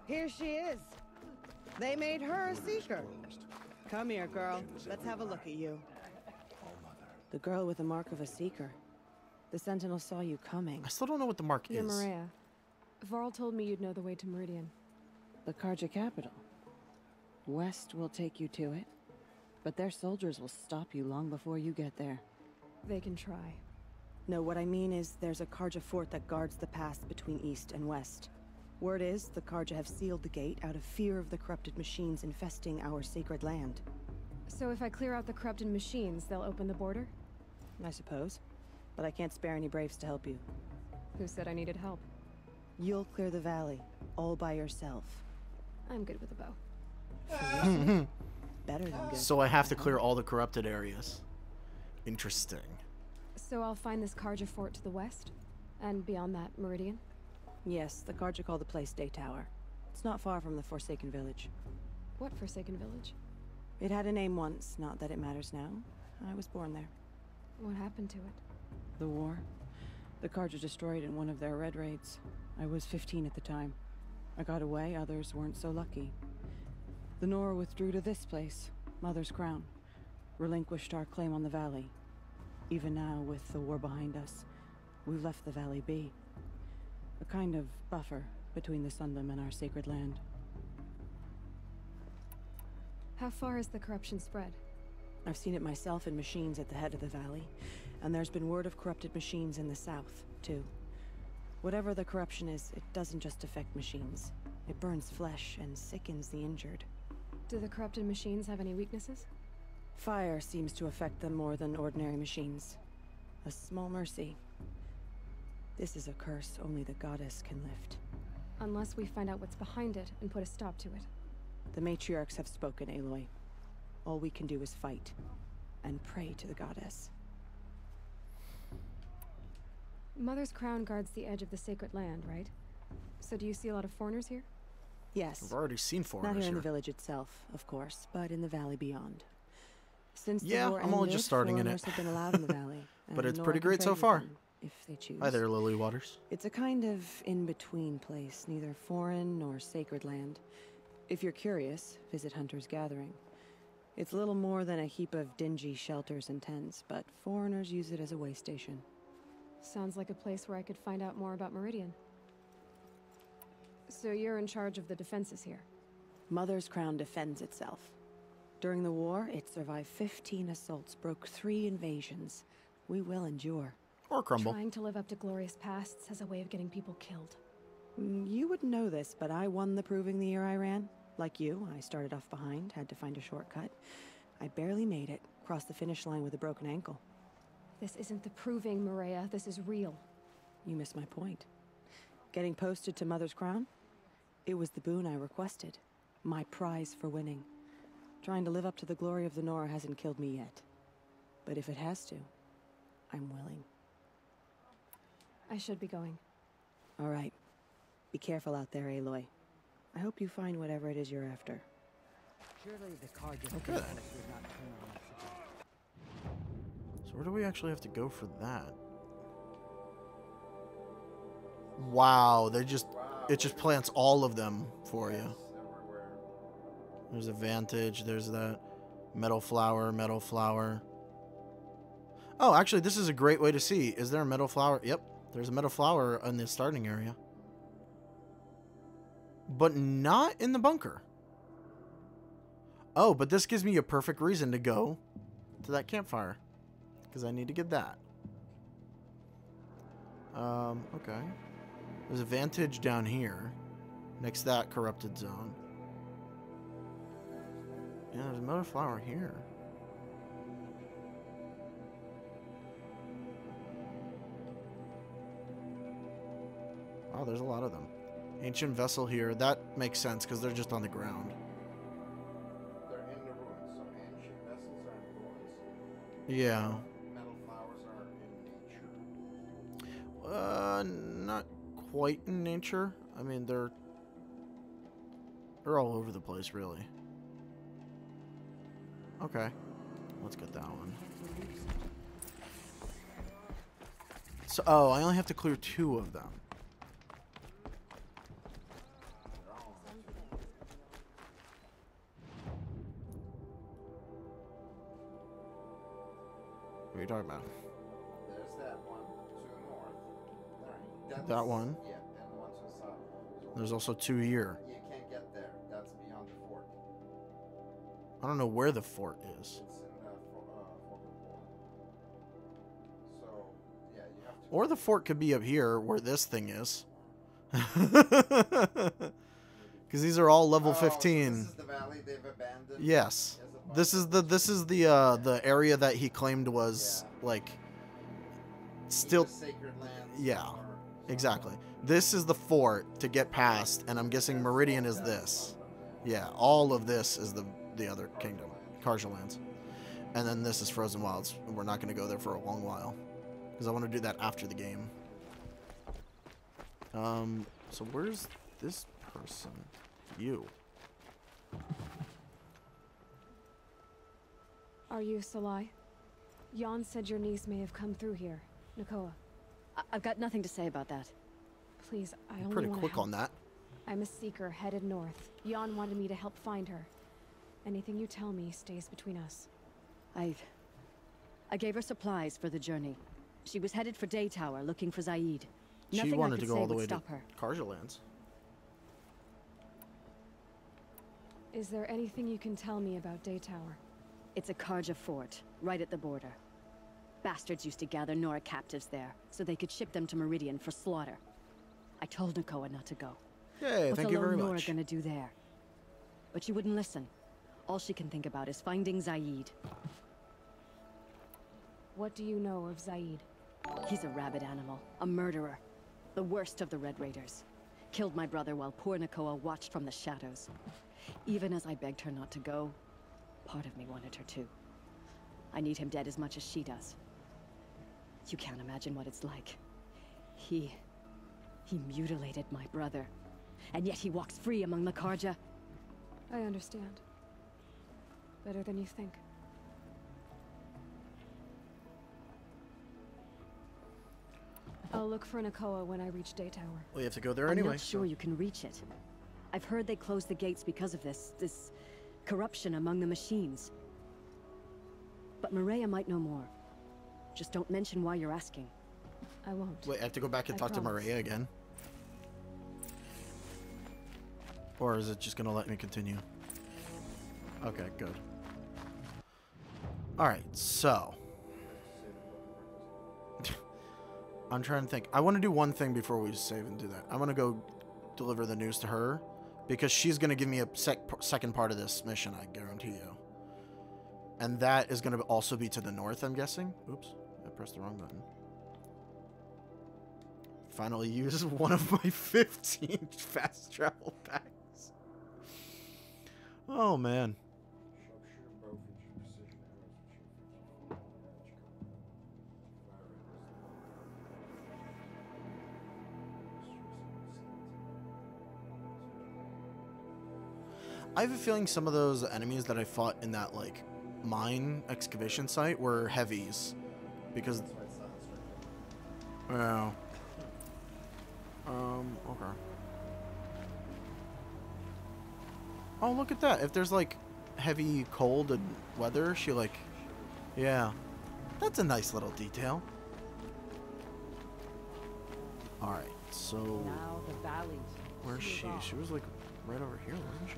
Here she is. They made her a seeker. Come here, girl. Let's have a look at you. The girl with the mark of a seeker. The Sentinel saw you coming. I still don't know what the mark You're is. Maria. Varl told me you'd know the way to Meridian. The Karja capital. West will take you to it, but their soldiers will stop you long before you get there. They can try. No, what I mean is there's a Karja fort that guards the pass between East and West. Word is the Karja have sealed the gate out of fear of the corrupted machines infesting our sacred land. So if I clear out the corrupted machines, they'll open the border? I suppose. But I can't spare any braves to help you. Who said I needed help? You'll clear the valley, all by yourself. I'm good with a bow. Better than good. So I have to clear all the corrupted areas. Interesting. So I'll find this Karja fort to the west? And beyond that, Meridian? Yes, the Karja call the place Day Tower. It's not far from the Forsaken Village. What Forsaken Village? It had a name once, not that it matters now. I was born there. What happened to it? The war. The Karja destroyed in one of their red raids. I was 15 at the time. I got away, others weren't so lucky. The Nora withdrew to this place, Mother's Crown. Relinquished our claim on the valley. Even now, with the war behind us, we've left the valley be. A kind of buffer between the Sundom and our sacred land. How far has the corruption spread? I've seen it myself in machines at the head of the valley, and there's been word of corrupted machines in the south, too. Whatever the corruption is, it doesn't just affect machines. It burns flesh and sickens the injured. Do the corrupted machines have any weaknesses? Fire seems to affect them more than ordinary machines. A small mercy. This is a curse only the goddess can lift. Unless we find out what's behind it and put a stop to it. The matriarchs have spoken, Aloy. All we can do is fight, and pray to the goddess. Mother's Crown guards the edge of the sacred land, right? So do you see a lot of foreigners here? Yes. I've already seen foreigners Not here in here. the village itself, of course, but in the valley beyond. Since Yeah, the war I'm only ended, just starting in foreigners it. have been allowed in the valley. But and it's Nora pretty can great trade so with far. them, if they choose. Hi there, Lily Waters. It's a kind of in-between place, neither foreign nor sacred land. If you're curious, visit Hunter's Gathering. It's little more than a heap of dingy shelters and tents, but foreigners use it as a way station. Sounds like a place where I could find out more about Meridian. So you're in charge of the defenses here? Mother's Crown defends itself. During the war, it survived 15 assaults, broke 3 invasions. We will endure. Or crumble. Trying to live up to glorious pasts has a way of getting people killed. You wouldn't know this, but I won the proving the year I ran. Like you, I started off behind, had to find a shortcut. I barely made it, crossed the finish line with a broken ankle. This isn't the proving, Maria. This is real. You missed my point. Getting posted to Mother's Crown? It was the boon I requested. My prize for winning. Trying to live up to the glory of the Nora hasn't killed me yet. But if it has to, I'm willing. I should be going. All right. Be careful out there, Aloy. I hope you find whatever it is you're after. Surely the car just Okay. would not turn on us again. So where do we actually have to go for that? Wow, it just plants all of them for you. There's a vantage, there's that metal flower, metal flower. Oh, actually, this is a great way to see. Is there a metal flower? Yep, there's a metal flower in the starting area. But not in the bunker. Oh, but this gives me a perfect reason to go to that campfire. Because I need to get that. Okay. There's a vantage down here. Next to that corrupted zone. Yeah, there's another flower here. Wow, there's a lot of them. Ancient vessel here. That makes sense because they're just on the ground. They're in the ruins, so ancient vessels are in ruins. Yeah. Metal flowers are in nature. Not quite in nature. I mean, they're all over the place, really. Okay. Let's get that one. So, oh, I only have to clear 2 of them. What are you talking about? There's that one to the north. Right. That one? Yeah, and the one to the south. There's also 2 here. You can't get there. That's beyond the fort. I don't know where the fort is. It's in the fort report. So, yeah, you have to... Or the fort could be up here where this thing is. Because these are all level 15. So this is the valley they've abandoned? Yes. This is the area that he claimed was like still sacred lands. Yeah. Exactly. This is the fort to get past, and I'm guessing Meridian is this. Yeah, all of this is the other kingdom, Karja lands. And then this is Frozen Wilds, and we're not going to go there for a long while because I want to do that after the game. So where's this person? You. Are you Salai? Jan said your niece may have come through here. Nakoa. I've got nothing to say about that. Please, I You're only pretty want quick help. on that. I'm a seeker headed north. Jan wanted me to help find her. Anything you tell me stays between us. I gave her supplies for the journey. She was headed for Day Tower, looking for Zaid. She Nothing wanted I could to go say all the would way to stop her. Karja lands. Is there anything you can tell me about Day Tower? It's a Karja fort, right at the border. Bastards used to gather Nora captives there, so they could ship them to Meridian for slaughter. I told Nakoa not to go. Yay, What's thank a you lone very Nora much. gonna do there? But she wouldn't listen. All she can think about is finding Zaid. What do you know of Zaid? He's a rabid animal, a murderer. The worst of the Red Raiders. Killed my brother while poor Nakoa watched from the shadows. Even as I begged her not to go, part of me wanted her to. I need him dead as much as she does. You can't imagine what it's like. He mutilated my brother. And yet he walks free among the Karja. I understand. Better than you think. I'll look for Nakoa when I reach Day Tower. We have to go there I'm anyway. not sure you can reach it. I've heard they closed the gates because of this corruption among the machines. But Maria might know more. Just don't mention why you're asking. I won't. Wait, I have to go back and I talk to promise. Maria again. Or is it just gonna let me continue? Okay, good. Alright, so. I'm trying to think. I want to do one thing before we save and do that. I want to go deliver the news to her. Because she's going to give me a second part of this mission, I guarantee you. And that is going to also be to the north, I'm guessing. Oops, I pressed the wrong button. Finally use one of my 15 fast travel packs. Oh, man. I have a feeling some of those enemies that I fought in that, like, mine excavation site were heavies. Because... Wow. Okay. Oh, look at that. If there's, like, heavy cold and weather, she, like... Yeah. That's a nice little detail. Alright, so... Now the valleys. Where's she? She was, like, right over here, wasn't she?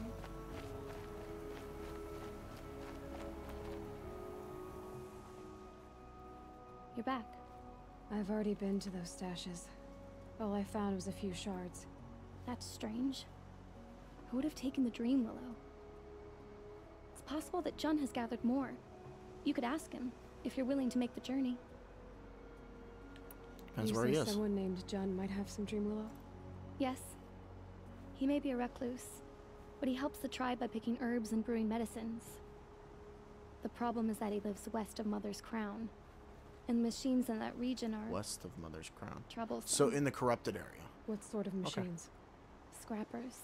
You're back. I've already been to those stashes. All I found was a few shards. That's strange. Who would have taken the Dream Willow? It's possible that Jun has gathered more. You could ask him, if you're willing to make the journey. Depends you where he say is. Someone named Jun might have some Dream Willow? Yes. He may be a recluse, but he helps the tribe by picking herbs and brewing medicines. The problem is that he lives west of Mother's Crown. And the machines in that region are... West of Mother's Crown. Troublesome. So in the corrupted area. What sort of machines? Scrappers.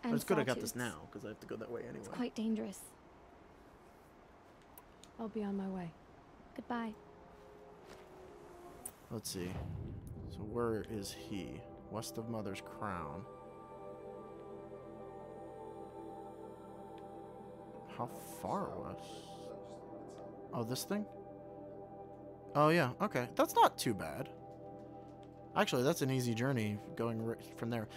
But And it's good I got this sawtooths. now, because I have to go that way anyway. It's quite dangerous. I'll be on my way. Goodbye. Let's see. So where is he? West of Mother's Crown. How far west? Oh, this thing? Oh, yeah. Okay. That's not too bad. Actually, that's an easy journey going right from there.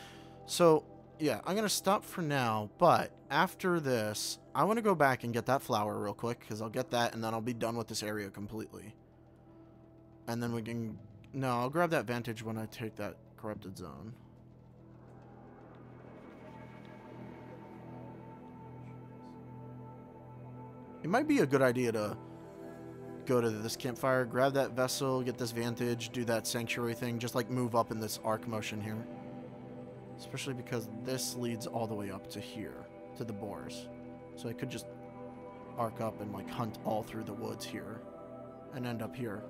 So, yeah, I'm going to stop for now. But after this, I want to go back and get that flower real quick. Because I'll get that and then I'll be done with this area completely. And then we can... No, I'll grab that vantage when I take that corrupted zone. It might be a good idea to go to this campfire, grab that vessel, get this vantage, do that sanctuary thing, just like move up in this arc motion here. Especially because this leads all the way up to here, to the boars. So I could just arc up and like hunt all through the woods here and end up here.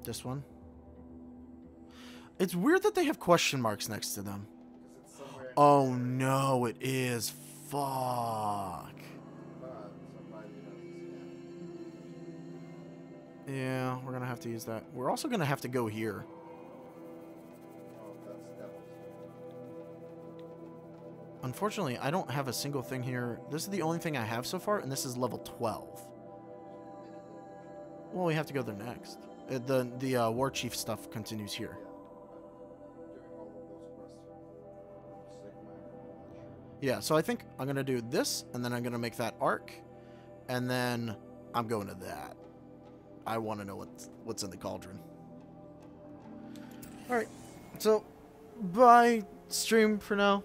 This one. It's weird that they have question marks next to them. Oh no, it is. Fuck. Yeah, we're gonna have to use that. We're also gonna have to go here. Unfortunately, I don't have a single thing here. This is the only thing I have so far, and this is level 12. Well, we have to go there next. The war chief stuff continues here. Yeah, so I think I'm going to do this, and then I'm going to make that arc, and then I'm going to that. I want to know what's in the cauldron. Alright, so bye stream for now.